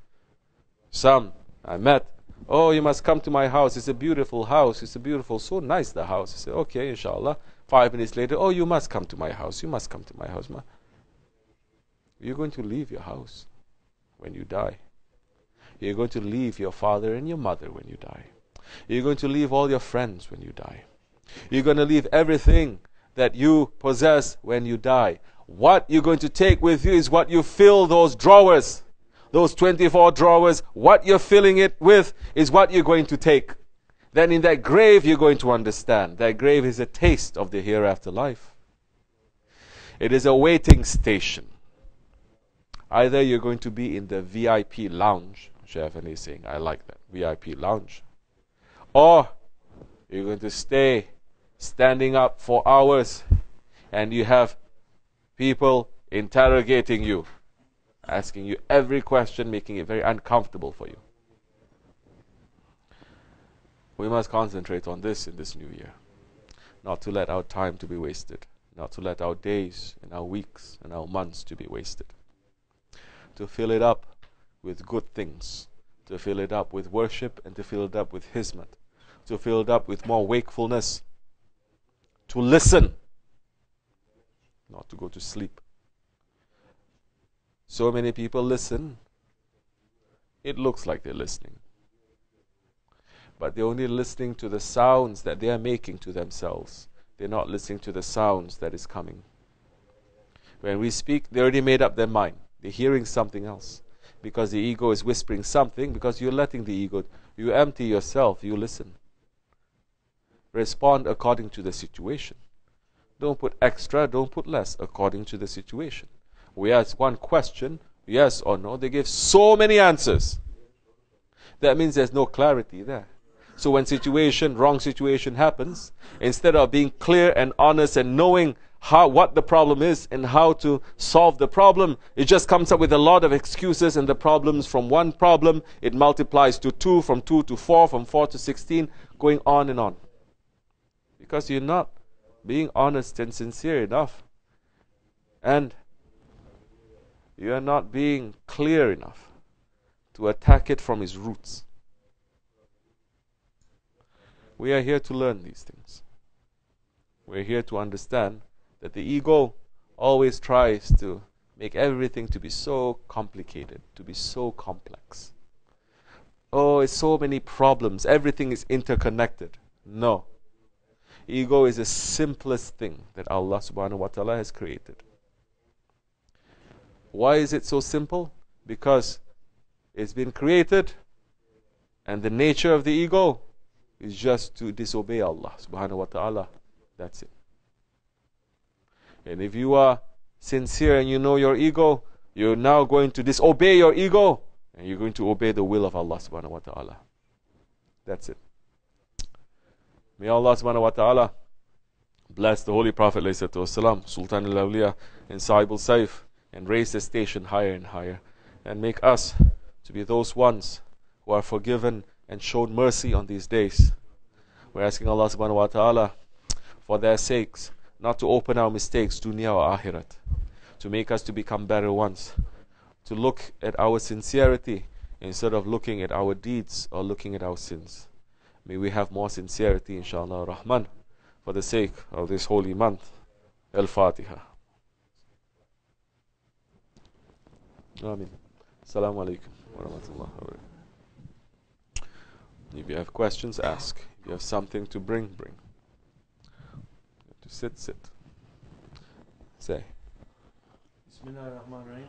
Some, I met, oh, you must come to my house. It's a beautiful house. It's a beautiful, so nice the house. I said, okay, inshallah. 5 minutes later, oh, you must come to my house. You must come to my house. You're going to leave your house when you die. You're going to leave your father and your mother when you die. You're going to leave all your friends when you die. You're going to leave everything that you possess when you die. What you're going to take with you is what you fill those drawers. Those 24 drawers, what you're filling it with is what you're going to take. Then in that grave you're going to understand. That grave is a taste of the hereafter life. It is a waiting station. Either you're going to be in the VIP lounge. Shaykh Efendi is saying, I like that, VIP lounge. Or you're going to stay standing up for hours and you have people interrogating you, asking you every question, making it very uncomfortable for you. We must concentrate on this in this new year. Not to let our time to be wasted. Not to let our days and our weeks and our months to be wasted. To fill it up with good things. To fill it up with worship and to fill it up with hizmat. To fill it up with more wakefulness. To listen. Not to go to sleep. So many people listen. It looks like they're listening. But they're only listening to the sounds that they are making to themselves. They're not listening to the sounds that is coming. When we speak, they already made up their mind. They're hearing something else. Because the ego is whispering something, because you're letting the ego, you empty yourself, you listen. Respond according to the situation. Don't put extra, don't put less, according to the situation. We ask one question, yes or no, they give so many answers. That means there's no clarity there. So when wrong situation happens, instead of being clear and honest and knowing what the problem is and how to solve the problem, it just comes up with a lot of excuses, and the problems from one problem, it multiplies to 2, from 2 to 4, from 4 to 16, going on and on. Because you're not being honest and sincere enough. And you are not being clear enough to attack it from its roots. We are here to learn these things. We're here to understand that the ego always tries to make everything to be so complicated, to be so complex. Oh, it's so many problems. Everything is interconnected. No. Ego is the simplest thing that Allah subhanahu wa ta'ala has created. Why is it so simple? Because it's been created, and the nature of the ego is just to disobey Allah subhanahu wa ta'ala. That's it. And if you are sincere and you know your ego, you're now going to disobey your ego, and you're going to obey the will of Allah subhanahu wa ta'ala. That's it. May Allah subhanahu wa ta'ala bless the Holy Prophet ﷺ, Sultan al-Awliya and Sahib al-Saif, and raise the station higher and higher, and make us to be those ones who are forgiven and showed mercy on these days. We're asking Allah subhanahu wa ta'ala for their sakes not to open our mistakes, dunya or akhirat, to make us to become better ones, to look at our sincerity instead of looking at our deeds or looking at our sins. May we have more sincerity, inshallah rahman, for the sake of this holy month. Al-Fatiha. Ameen. Assalamu alaikum wa rahmatullahi wa barakatuh. If you have questions, ask. If you have something to bring, bring. To sit, sit. Say. Bismillahirrahmanirrahim.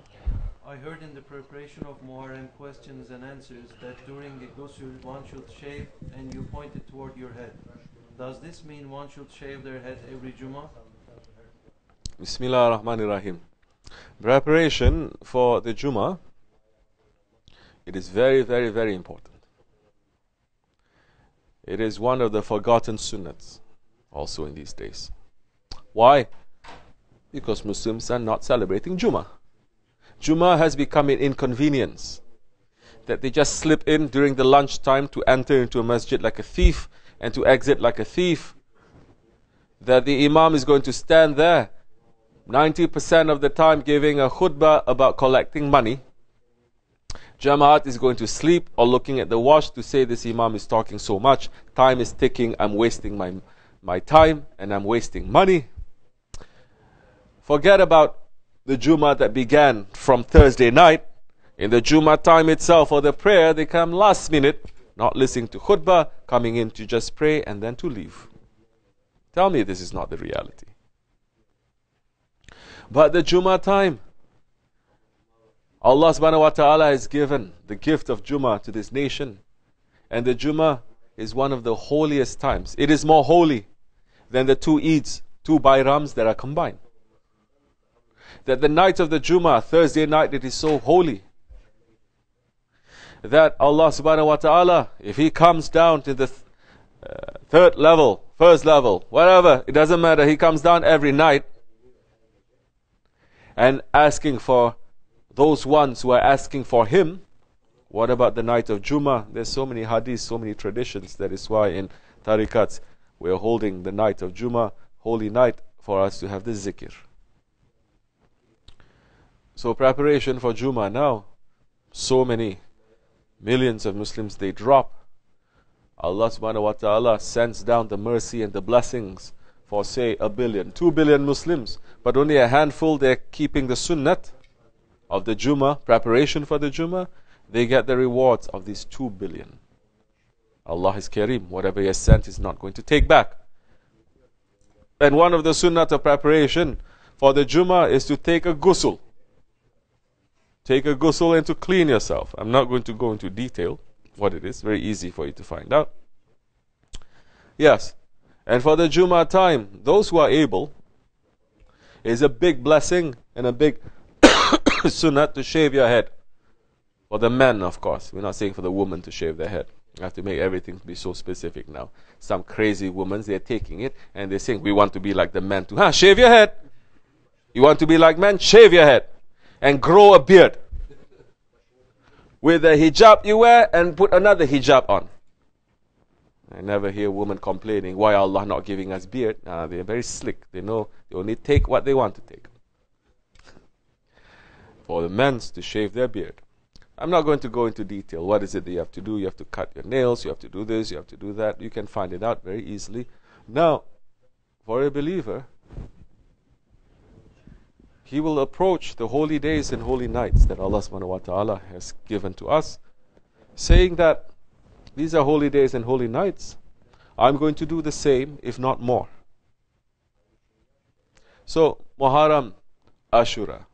I heard in the preparation of Muharram questions and answers that during the ghusl one should shave and you pointed toward your head. Does this mean one should shave their head every Jummah? Bismillahirrahmanirrahim. Preparation for the Jummah, it is very, very, very important. It is one of the forgotten sunnats also in these days. Why? Because Muslims are not celebrating Jummah. Jummah has become an inconvenience, that they just slip in during the lunchtime to enter into a masjid like a thief and to exit like a thief. That the imam is going to stand there 90% of the time giving a khutbah about collecting money. Jamaat is going to sleep or looking at the watch to say this imam is talking so much. Time is ticking, I'm wasting my time and I'm wasting money. Forget about the Jummah that began from Thursday night. In the Jummah time itself for the prayer, they come last minute, not listening to khutbah, coming in to just pray and then to leave. Tell me this is not the reality. But the Jummah time, Allah subhanahu wa ta'ala has given the gift of Jummah to this nation. And the Jummah is one of the holiest times. It is more holy than the 2 Eids, 2 Bayrams that are combined. That the night of the Jummah, Thursday night, it is so holy. That Allah subhanahu wa ta'ala, if He comes down to the third level, first level, whatever, it doesn't matter, He comes down every night and asking for those ones who are asking for Him. What about the night of Jummah? There's so many hadiths, so many traditions. That is why in tarikats we are holding the night of Jummah, holy night, for us to have the zikr. So preparation for Jummah now, so many millions of Muslims, they drop. Allah subhanahu wa ta'ala sends down the mercy and the blessings for say 1 billion, 2 billion Muslims, but only a handful they're keeping the sunnat of the Jummah, preparation for the Jummah. They get the rewards of these 2 billion. Allah is Kareem, whatever He has sent is not going to take back. And one of the sunnat of preparation for the Jummah is to take a ghusl. take a ghusl and to clean yourself. I'm not going to go into detail what it is. Very easy for you to find out. Yes. And for the Jummah time, those who are able, is a big blessing and a big sunnah to shave your head. For the men, of course. We're not saying for the women to shave their head. I have to make everything be so specific now. Some crazy women, they're taking it and they're saying, we want to be like the men too. Shave your head. You want to be like men? Shave your head. And grow a beard. With the hijab you wear and put another hijab on. I never hear women complaining, why Allah not giving us beard? They're very slick. They know they only take what they want to take. For the men to shave their beard. I'm not going to go into detail. What is it that you have to do? You have to cut your nails. You have to do this. You have to do that. You can find it out very easily. Now, for a believer, he will approach the holy days and holy nights that Allah subhanahu wa ta'ala has given to us, saying that these are holy days and holy nights. I'm going to do the same, if not more. So, Muharram, Ashura,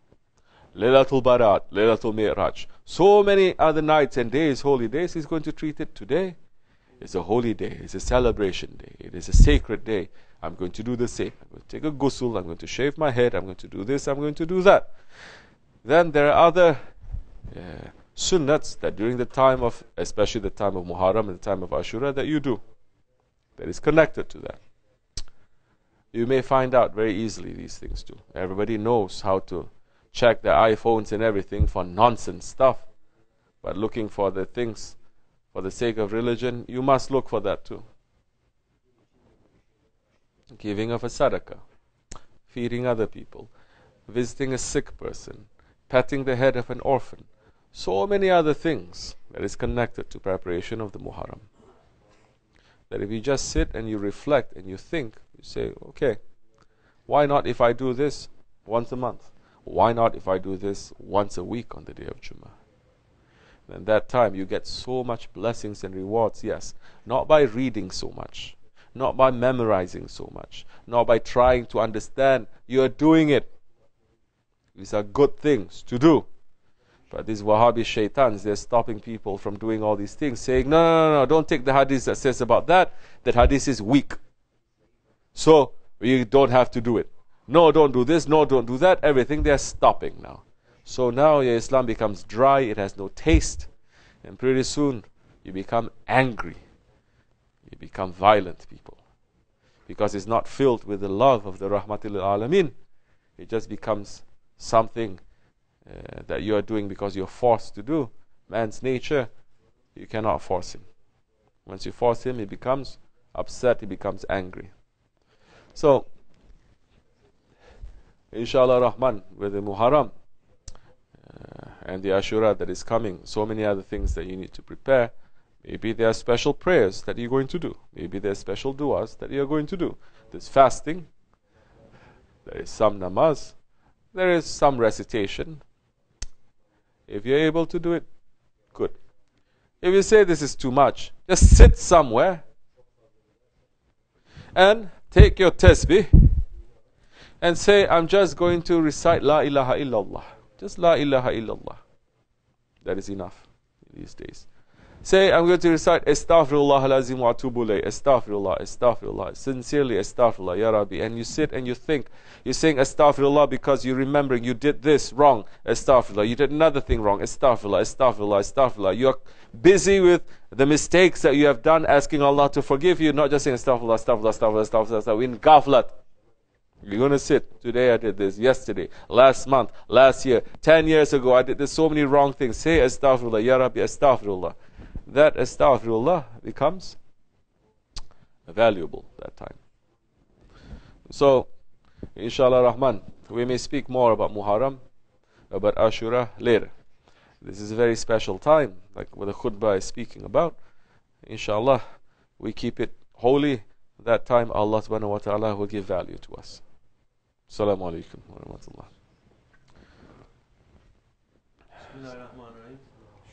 Laylatul Barat, Laylatul Mi'raj, so many other nights and days, holy days, he's going to treat it today. It's a holy day, it's a celebration day, it is a sacred day. I'm going to do the same. I'm going to take a ghusl, I'm going to shave my head, I'm going to do this, I'm going to do that. Then there are other sunnats that during the time of, especially the time of Muharram and the time of Ashura, that you do. That is connected to that. You may find out very easily these things too. Everybody knows how to check their iPhones and everything for nonsense stuff. But looking for the things for the sake of religion, you must look for that too. Giving of a sadaqah, feeding other people, visiting a sick person, patting the head of an orphan. So many other things that is connected to preparation of the Muharram. That if you just sit and you reflect and you think, you say, okay, why not if I do this once a month? Why not if I do this once a week on the day of Jummah? And that time you get so much blessings and rewards, yes, not by reading so much, not by memorizing so much, not by trying to understand. You are doing it. These are good things to do. But these Wahhabi shaitans, they're stopping people from doing all these things, saying, no, don't take the hadith that says about that. That hadith is weak. So, we don't have to do it. No, don't do this. No, don't do that. Everything they're stopping now. So now your Islam becomes dry. It has no taste. And pretty soon, you become angry. You become violent people. Because it's not filled with the love of the Rahmatil Alameen. It just becomes something that you are doing because you're forced to do. Man's nature, you cannot force him. Once you force him, he becomes upset, he becomes angry. So, Inshallah Rahman, with the Muharram and the Ashura that is coming, so many other things that you need to prepare. Maybe there are special prayers that you're going to do. Maybe there are special du'as that you're going to do. There's fasting. There is some namaz. There is some recitation. If you're able to do it, good. If you say this is too much, just sit somewhere and take your tasbih and say, I'm just going to recite La ilaha illallah. Just La ilaha illallah. That is enough these days. Say, I'm going to recite Astaghfirullah al-Azim wa atubu ilayh. Astaghfirullah, Astaghfirullah. Sincerely, Astaghfirullah, Ya Rabbi. And you sit and you think. You're saying Astaghfirullah because you're remembering you did this wrong. Astaghfirullah. You did another thing wrong. Astaghfirullah, Astaghfirullah, Astaghfirullah. You're busy with the mistakes that you have done, asking Allah to forgive you. Not just saying Astaghfirullah, Astaghfirullah, Astaghfirullah, Astaghfirullah. In ghaflat. You're going to sit. Today I did this. Yesterday. Last month. Last year. 10 years ago I did this. So many wrong things. Say Astaghfirullah, Ya Rabbi, Astaghfirullah. That Astaghfirullah becomes valuable that time. So, Inshallah Rahman, we may speak more about Muharram, about Ashura later. This is a very special time, like what the khutbah is speaking about. Inshallah, we keep it holy. That time Allah subhanahu wa ta'ala will give value to us. Assalamu alaikum wa rahmatullah. Bismillahirrahmanirrahim.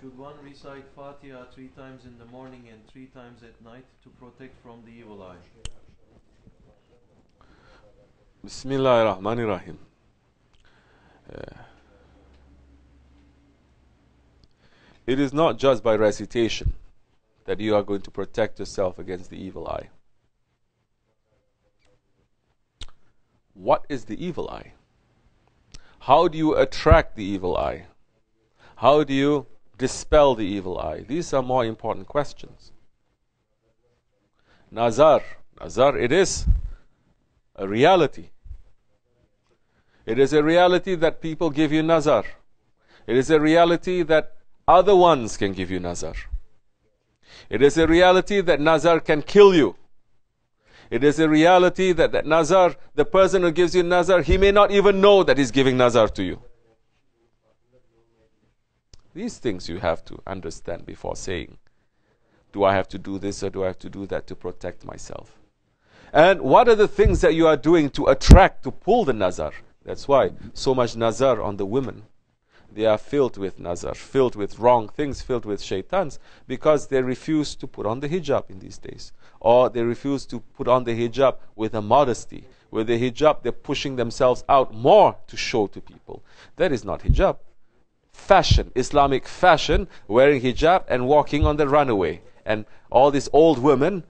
Should one recite Fatiha 3 times in the morning and 3 times at night to protect from the evil eye? Bismillahirrahmanirrahim. It is not just by recitation that you are going to protect yourself against the evil eye. What is the evil eye? How do you attract the evil eye? How do you dispel the evil eye? These are more important questions. Nazar, it is a reality. It is a reality that people give you nazar. It is a reality that other ones can give you nazar. It is a reality that nazar can kill you. It is a reality that nazar, the person who gives you nazar, he may not even know that he's giving nazar to you. These things you have to understand before saying, do I have to do this or do I have to do that to protect myself? And what are the things that you are doing to attract, to pull the nazar? That's why so much nazar on the women. They are filled with nazar, filled with wrong things, filled with shaitans, because they refuse to put on the hijab in these days. Or they refuse to put on the hijab with a modesty. With the hijab, they're pushing themselves out more to show to people. That is not hijab. Fashion, Islamic fashion, wearing hijab and walking on the runaway. And all these old women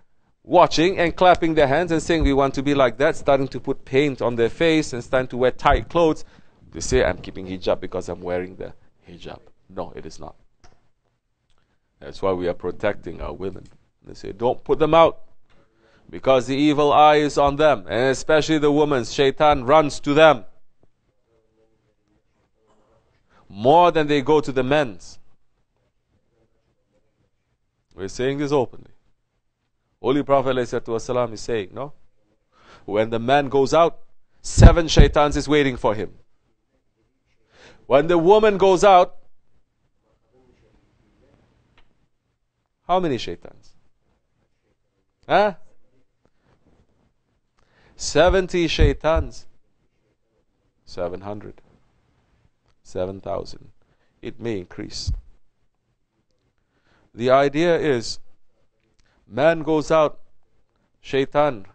watching and clapping their hands and saying we want to be like that, starting to put paint on their face and starting to wear tight clothes. They say I'm keeping hijab because I'm wearing the hijab. No, it is not. That's why we are protecting our women. They say don't put them out because the evil eye is on them, and especially the women. Shaitan runs to them more than they go to the men's. We're saying this openly. Holy Prophet ﷺ is saying, no? When the man goes out, 7 shaitans is waiting for him. When the woman goes out, how many shaitans? Huh? 70 shaitans. 700. 7,000. It may increase. The idea is, man goes out, shaitan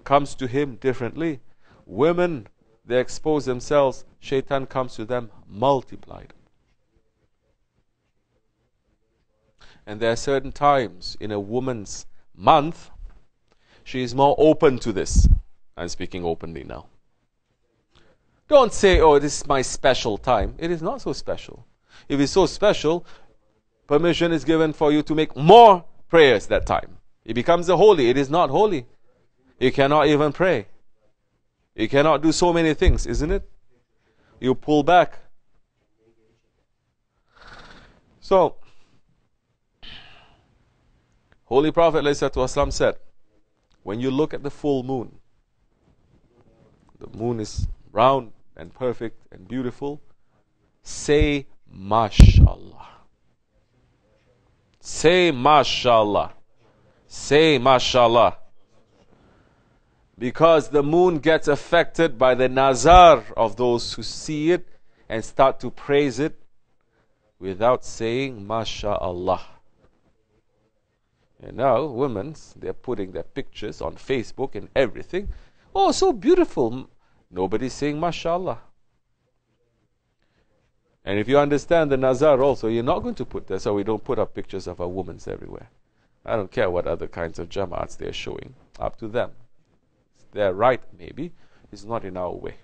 comes to him differently. Women, they expose themselves, shaitan comes to them multiplied. And there are certain times in a woman's month, she is more open to this. I'm speaking openly now. Don't say, oh, this is my special time. It is not so special. If it's so special, permission is given for you to make more prayers that time. It becomes a holy. It is not holy. You cannot even pray. You cannot do so many things, isn't it? You pull back. So, Holy Prophet ﷺ said, when you look at the full moon, the moon is round and perfect and beautiful, say MashaAllah. Say MashaAllah. Say MashaAllah. Because the moon gets affected by the nazar of those who see it and start to praise it without saying MashaAllah. And now women, they're putting their pictures on Facebook and everything. Oh, so beautiful. Nobody's saying MashaAllah. And if you understand the nazar also, you're not going to put that. So we don't put up pictures of our women everywhere. I don't care what other kinds of jamaats they're showing. Up to them. They're right, maybe. It's not in our way.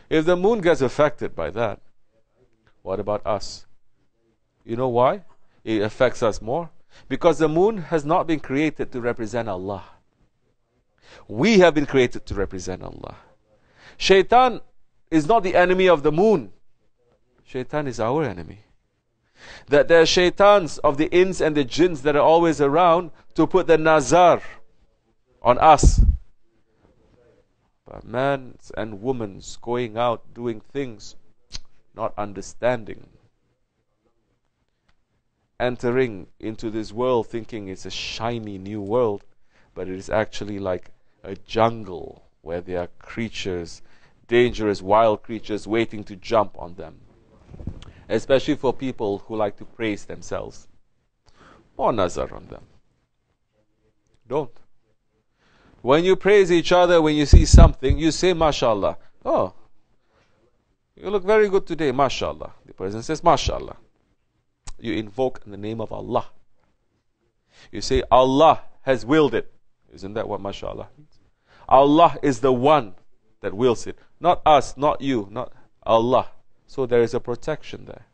If the moon gets affected by that, what about us? You know why it affects us more? Because the moon has not been created to represent Allah. We have been created to represent Allah. Shaitan is not the enemy of the moon. Shaitan is our enemy. That there are shaitans of the ins and the jinns that are always around to put the nazar on us. But men and women going out doing things, not understanding. Entering into this world thinking it's a shiny new world, but it is actually like a jungle where there are creatures, dangerous wild creatures waiting to jump on them. Especially for people who like to praise themselves. More nazar on them. Don't. When you praise each other, when you see something, you say MashaAllah. Oh, you look very good today, MashaAllah. The person says MashaAllah. you invoke in the name of Allah. You say Allah has willed it. Isn't that what mashallah means? Allah is the one that wills it. Not us, not you, not Allah. So there is a protection there.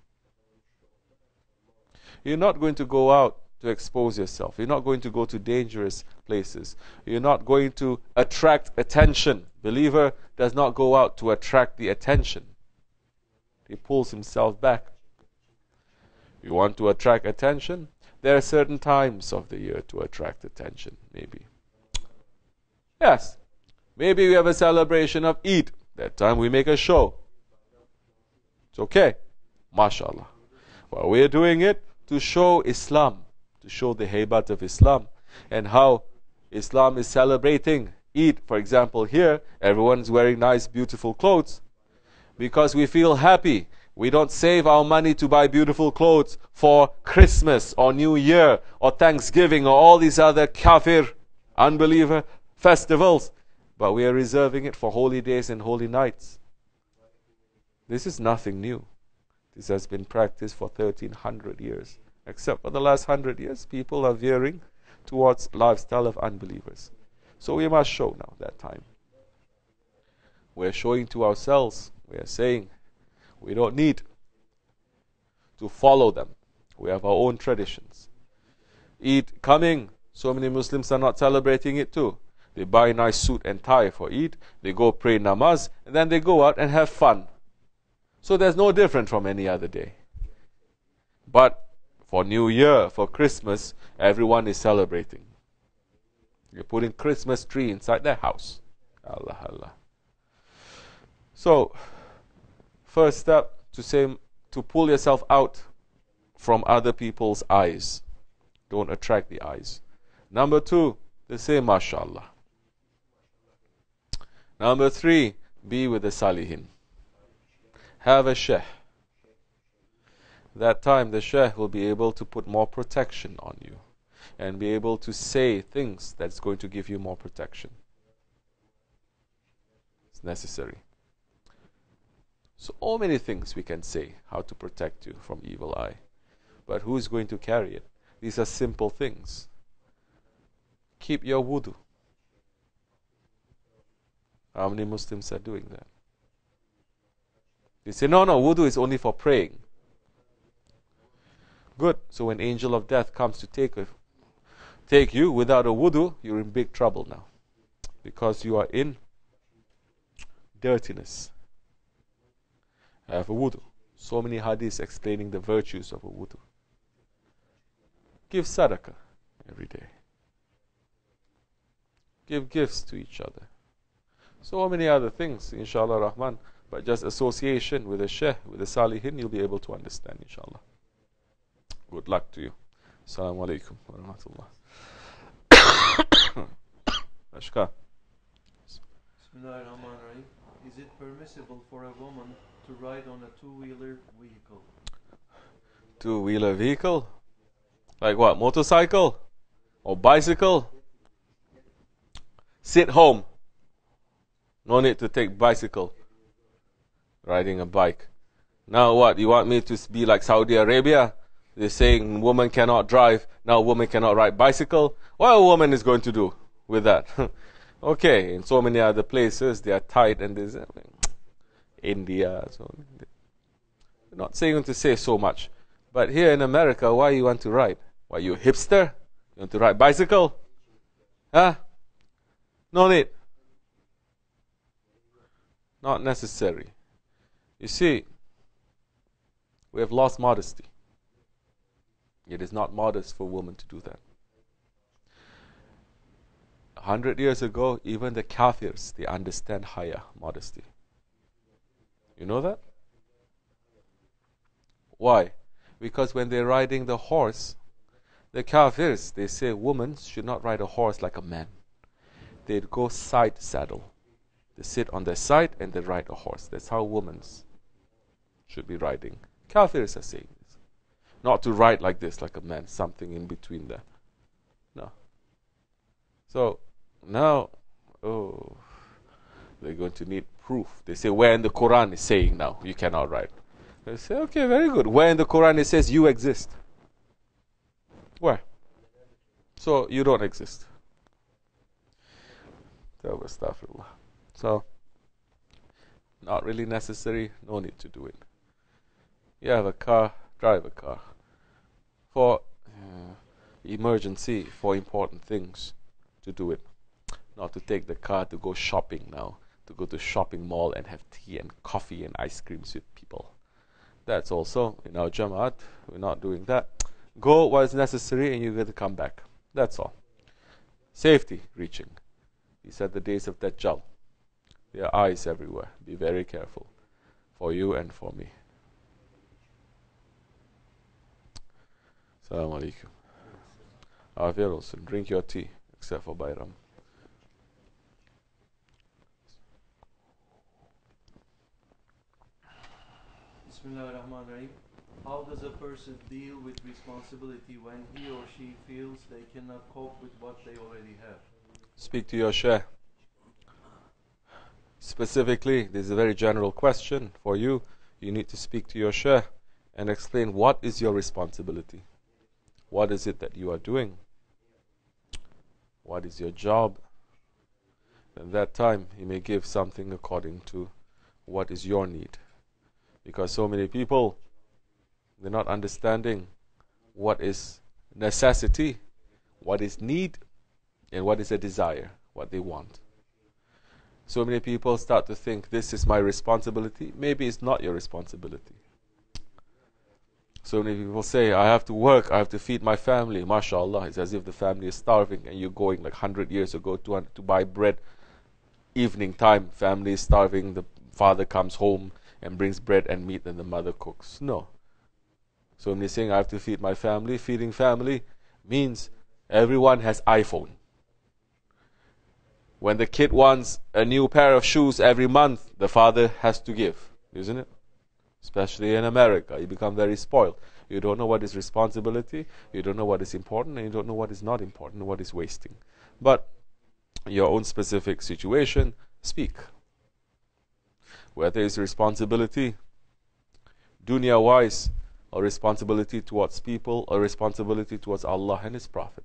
You're not going to go out to expose yourself. You're not going to go to dangerous places. You're not going to attract attention. Believer does not go out to attract the attention. He pulls himself back. You want to attract attention? There are certain times of the year to attract attention, maybe. Yes. Maybe we have a celebration of Eid. That time we make a show. It's okay. MashaAllah. Well, we are doing it to show Islam, to show the haybat of Islam and how Islam is celebrating Eid. For example, here, everyone's wearing nice, beautiful clothes because we feel happy. We don't save our money to buy beautiful clothes for Christmas or New Year or Thanksgiving or all these other kafir, unbeliever festivals, but we are reserving it for holy days and holy nights. This is nothing new. This has been practiced for 1300 years. Except for the last 100 years, people are veering towards lifestyle of unbelievers. So we must show now that time. We're showing to ourselves. We are saying we don't need to follow them. We have our own traditions. Eid coming. So many Muslims are not celebrating it too. They buy a nice suit and tie for Eid. They go pray namaz. And then they go out and have fun. So there's no different from any other day. But for New Year, for Christmas, everyone is celebrating. You're putting Christmas tree inside their house. Allah, Allah. So, first step to pull yourself out from other people's eyes. Don't attract the eyes. Number 2, they say mashallah. Number 3, be with the salihin. Have a shaykh. That time the shaykh will be able to put more protection on you and be able to say things that's going to give you more protection. It's necessary. So many things we can say how to protect you from evil eye. But who is going to carry it? These are simple things. Keep your wudu. How many Muslims are doing that? They say, no, wudu is only for praying. Good. So when angel of death comes to take you without a wudu, you're in big trouble now. Because you are in dirtiness. Have a wudu. So many hadiths explaining the virtues of a wudu. Give sadaqah every day. Give gifts to each other. So many other things, inshallah rahman. But just association with a shaykh, with a salihin, you'll be able to understand, inshallah. Good luck to you. Assalamu alaikum wa rahmatullah. Ashka. Bismillahirrahmanirrahim. Is it permissible for a woman to ride on a two-wheeler vehicle? Two-wheeler vehicle? Like what? Motorcycle? Or bicycle? Sit home. No need to take bicycle. Riding a bike. Now what? You want me to be like Saudi Arabia? They're saying woman cannot drive. Now woman cannot ride bicycle. What a woman is going to do with that? Okay, in so many other places they are tight and there's India. So I'm not saying to say so much. But here in America, why you want to ride? Why, you hipster? You want to ride bicycle? Huh? No need. Not necessary. You see, we have lost modesty. It is not modest for women to do that. 100 years ago, even the kafirs, they understand higher modesty. You know that? Why? Because when they're riding the horse, the kafirs, they say women should not ride a horse like a man. They'd go side saddle. They sit on their side and they ride a horse. That's how women should be riding. Kafirs are saying this. Not to ride like this, like a man, something in between there. No. So, now, they're going to need proof. They say, where in the Quran is saying now, you cannot ride. They say, okay, very good. Where in the Quran it says you exist? Where? So you don't exist. So, not really necessary, no need to do it. You have a car, drive a car. For emergency, for important things, to do it. Not to take the car to go shopping now, to go to shopping mall and have tea and coffee and ice creams with people. That's also in our Jamaat, we're not doing that. Go what is necessary and you get to come back. That's all. Safety reaching. He said the days of Dajjal. There are eyes everywhere. Be very careful. For you and for me. Assalamu alaikum. Afiyat olsun. Drink your tea, except for Bayram. Bismillahirrahmanirrahim. How does a person deal with responsibility when he or she feels they cannot cope with what they already have? Speak to your Shaykh. Specifically, this is a very general question for you. You need to speak to your Shaykh and explain what is your responsibility. What is it that you are doing? What is your job? At that time, he may give something according to what is your need. Because so many people, they're not understanding what is necessity, what is need, and what is a desire, what they want. So many people start to think, this is my responsibility. Maybe it's not your responsibility. So many people say, I have to work, I have to feed my family. MashaAllah, it's as if the family is starving and you're going like 100 years ago to buy bread. Evening time, family is starving, the father comes home and brings bread and meat and the mother cooks. No. So when they're saying, I have to feed my family, feeding family means everyone has iPhone. When the kid wants a new pair of shoes every month, the father has to give, isn't it? Especially in America, you become very spoiled. You don't know what is responsibility, you don't know what is important, and you don't know what is not important, what is wasting. But your own specific situation, speak. Whether it's responsibility, dunya-wise, or responsibility towards people, or responsibility towards Allah and His Prophet.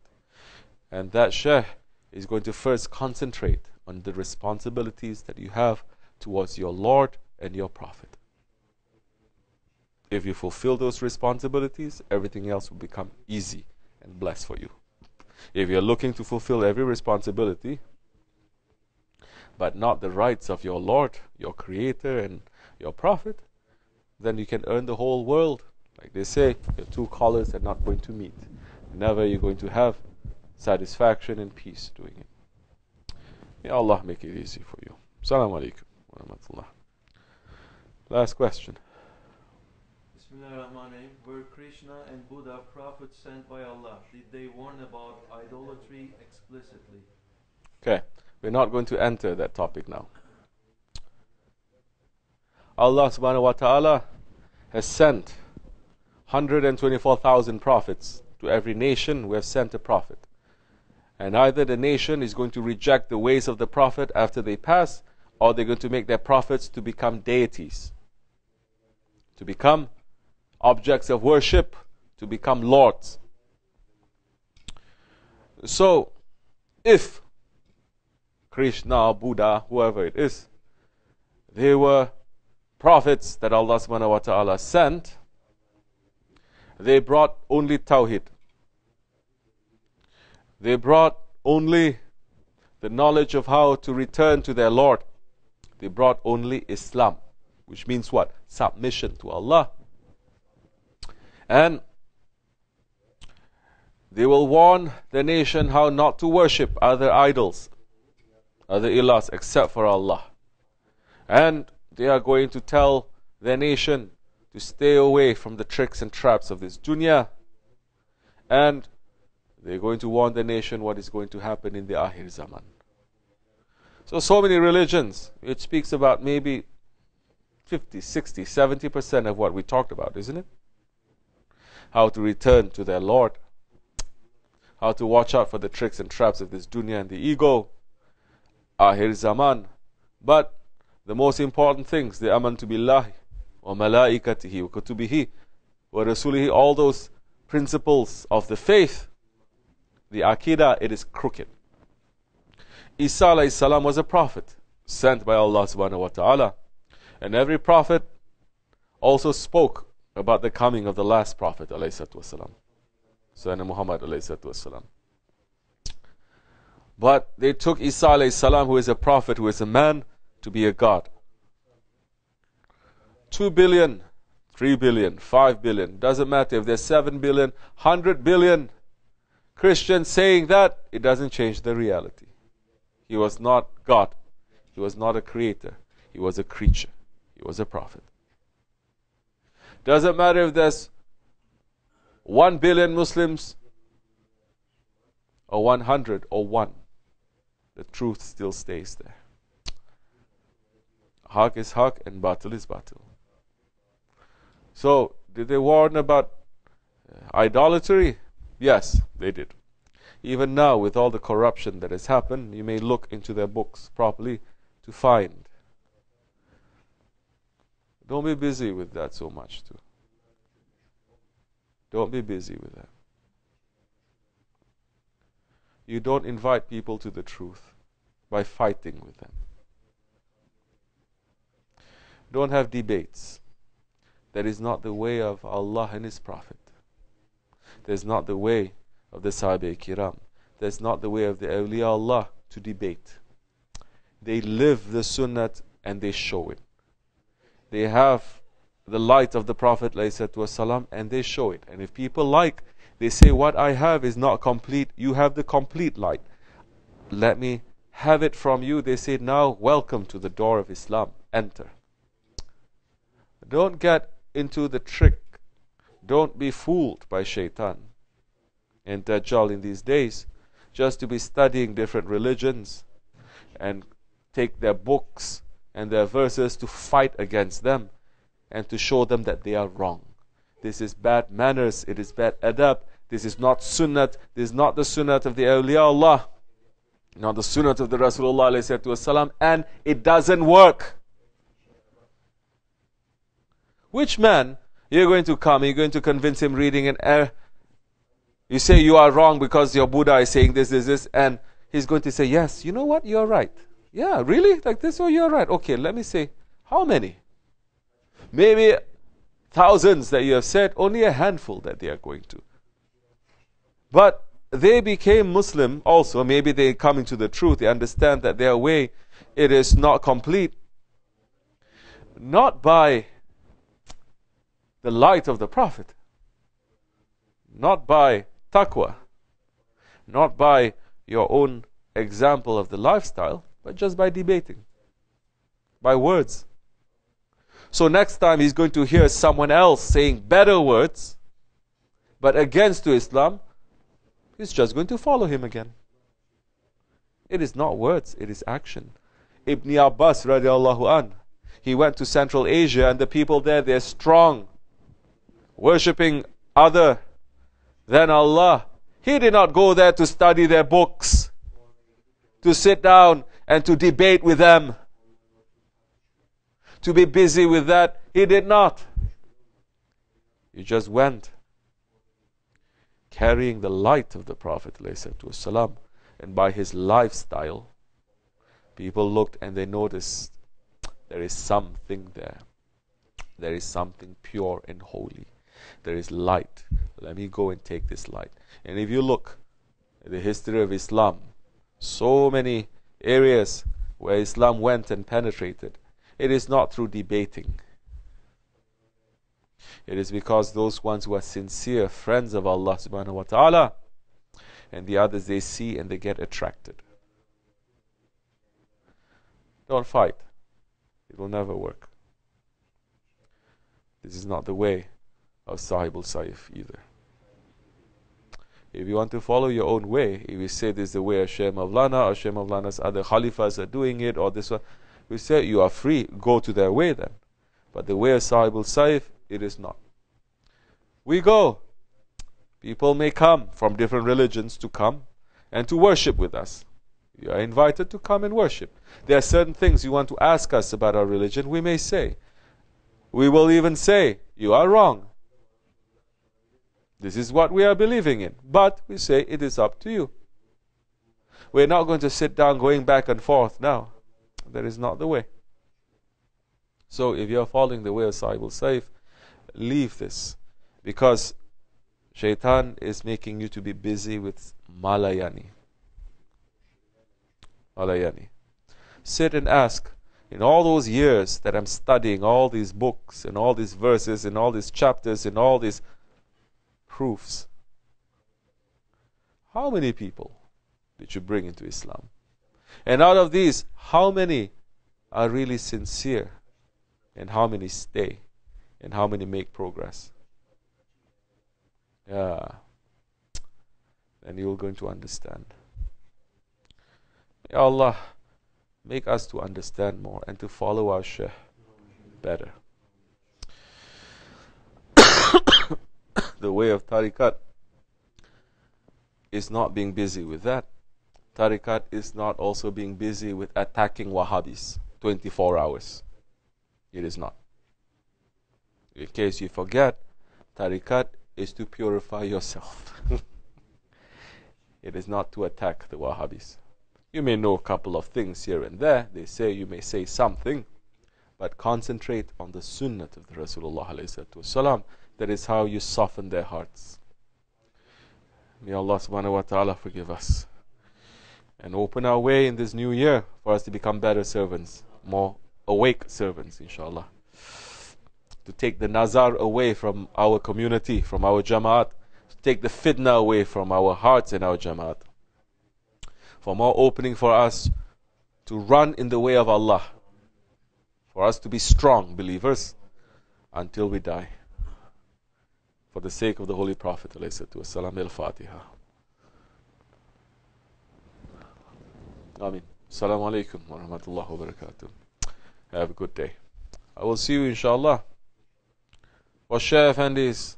And that Shaykh is going to first concentrate on the responsibilities that you have towards your Lord and your Prophet. If you fulfill those responsibilities, everything else will become easy and blessed for you. If you're looking to fulfill every responsibility, but not the rights of your Lord, your Creator, and your Prophet, then you can earn the whole world. Like they say, your two collars are not going to meet. Never you're going to have satisfaction and peace doing it. May Allah make it easy for you. Assalamu alaikum wa rahmatullah. Last question. Bismillahirrahmanirrahim. Were Krishna and Buddha prophets sent by Allah? Did they warn about idolatry explicitly? Okay, we're not going to enter that topic now. Allah subhanahu wa ta'ala has sent 124,000 prophets. To every nation we have sent a prophet. And either the nation is going to reject the ways of the prophet after they pass, or they're going to make their prophets to become deities, to become objects of worship, to become lords. So, if Krishna, Buddha, whoever it is, they were prophets that Allah subhanahu wa ta'ala sent, they brought only Tawheed. They brought only the knowledge of how to return to their Lord. They brought only Islam, which means what? Submission to Allah. And they will warn the nation how not to worship other idols, other ilahs except for Allah. And they are going to tell their nation to stay away from the tricks and traps of this dunya. And they're going to warn the nation what is going to happen in the Akhir Zaman. So many religions, it speaks about maybe 50, 60, 70% of what we talked about, isn't it? How to return to their Lord, how to watch out for the tricks and traps of this dunya and the ego, Akhir Zaman. But the most important things, the amantu billahi وَمَلَائِكَتِهِ وَكُتُبِهِ وَرَسُولِهِ, all those principles of the faith, the Aqidah, it is crooked. Isa alayhi salam was a prophet sent by Allah subhanahu wa ta'ala, and every prophet also spoke about the coming of the last prophet alayhi salatu wasalam, Sayyidina Muhammad alayhi salatu wasalam. But they took Isa alayhi salam, who is a prophet, who is a man, to be a god. 2 billion, 3 billion, 5 billion, doesn't matter if there's 7 billion, 100 billion Christians saying that, it doesn't change the reality. He was not God. He was not a creator. He was a creature. He was a prophet. Doesn't matter if there's 1 billion Muslims or 100 or 1. The truth still stays there. Haq is haq and batil is batil. So, did they warn about idolatry? Yes, they did. Even now, with all the corruption that has happened, you may look into their books properly to find. Don't be busy with that so much too. Don't be busy with that. You don't invite people to the truth by fighting with them. Don't have debates. That is not the way of Allah and His Prophet. That is not the way of the Sahaba Kiram. That's not the way of the awliya Allah to debate. They live the Sunnat and they show it. They have the light of the Prophet ﷺ and they show it. And if people like, they say, what I have is not complete. You have the complete light. Let me have it from you. They say, now welcome to the door of Islam. Enter. Don't get into the trick. Don't be fooled by shaitan and Dajjal in these days, just to be studying different religions and take their books and their verses to fight against them and to show them that they are wrong. This is bad manners, it is bad adab, this is not sunnat, this is not the sunnat of the awliya Allah, not the sunnat of the Rasulullah ﷺ, and it doesn't work. Which man you're going to come, you're going to convince him reading an air? You say you are wrong because your Buddha is saying this, and he's going to say, yes, you know what, you're right. Yeah, really? Like this? Oh, you're right. Okay, let me say, how many? Maybe thousands that you have said, only a handful that they are going to. But they became Muslim also. Maybe they come into the truth. They understand that their way, it is not complete. Not by the light of the Prophet. Not by taqwa. Not by your own example of the lifestyle, but just by debating. By words. So next time he's going to hear someone else saying better words, but against to Islam, he's just going to follow him again. It is not words, it is action. Ibn Abbas radiallahu an, he went to Central Asia and the people there, they're strong, worshipping other than Allah. He did not go there to study their books, to sit down and to debate with them, to be busy with that. He did not. He just went carrying the light of the Prophet ﷺ, and by his lifestyle people looked and they noticed there is something there. There is something pure and holy. There is light. Let me go and take this light. And if you look at the history of Islam, so many areas where Islam went and penetrated, it is not through debating. It is because those ones who are sincere friends of Allah subhanahu wa ta'ala, and the others they see and they get attracted. Don't fight. It will never work. This is not the way of Sahibul Saif either. If you want to follow your own way, if you say this is the way of Shaykh Mawlana, or Shaykh Mawlana's other Khalifahs are doing it, or this one, we say you are free, go to their way then. But the way of Sahibul Saif, it is not. We go. People may come from different religions to come and to worship with us. You are invited to come and worship. There are certain things you want to ask us about our religion, we may say. We will even say, you are wrong. This is what we are believing in. But we say, it is up to you. We're not going to sit down going back and forth now. That is not the way. So if you are following the way of Sahibul Saif, leave this. Because Shaitan is making you to be busy with Malayani. Malayani. Sit and ask, in all those years that I'm studying all these books and all these verses and all these chapters and all these proofs, how many people did you bring into Islam? And out of these, how many are really sincere? And how many stay? And how many make progress? Yeah. Then you're going to understand. Ya Allah, make us to understand more and to follow our Shaykh better. The way of tariqat is not being busy with that. Tariqat is not also being busy with attacking Wahhabis 24 hours. It is not. In case you forget, tariqat is to purify yourself. It is not to attack the Wahhabis. You may know a couple of things here and there. They say you may say something, but concentrate on the sunnah of the Rasulullah ﷺ. That is how you soften their hearts. May Allah subhanahu wa ta'ala forgive us and open our way in this new year for us to become better servants, more awake servants, inshallah. To take the nazar away from our community, from our jamaat, to take the fitna away from our hearts and our jamaat. For more opening for us to run in the way of Allah, for us to be strong believers until we die. For the sake of the Holy Prophet ﷺ, al-Fatiha. Ameen. Assalamu alaikum wa rahmatullahi wa barakatuh. Have a good day. I will see you inshallah. For Shaykh Efendi's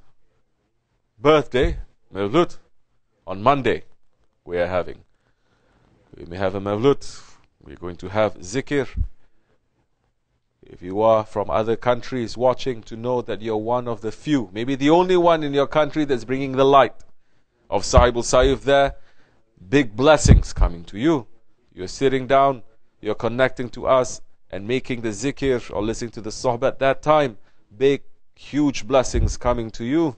birthday, Mevlut, on Monday we are having. We may have a Mevlut. We're going to have zikr. If you are from other countries watching, to know that you're one of the few, maybe the only one in your country that's bringing the light of Sahibul Saif there. Big blessings coming to you. You're sitting down, you're connecting to us and making the zikr or listening to the sohbah at that time. Big, huge blessings coming to you,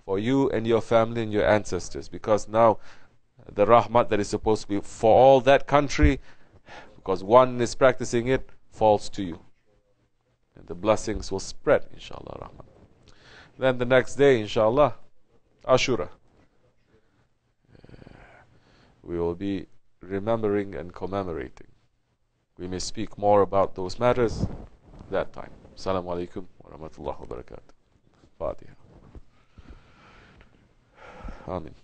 for you and your family and your ancestors. Because now the rahmat that is supposed to be for all that country, because one is practicing it, falls to you. And the blessings will spread, inshallah rahman. Then the next day, inshallah, Ashura. We will be remembering and commemorating. We may speak more about those matters that time. Assalamu alaikum wa rahmatullahi wa barakatuh. Fatiha. Amin.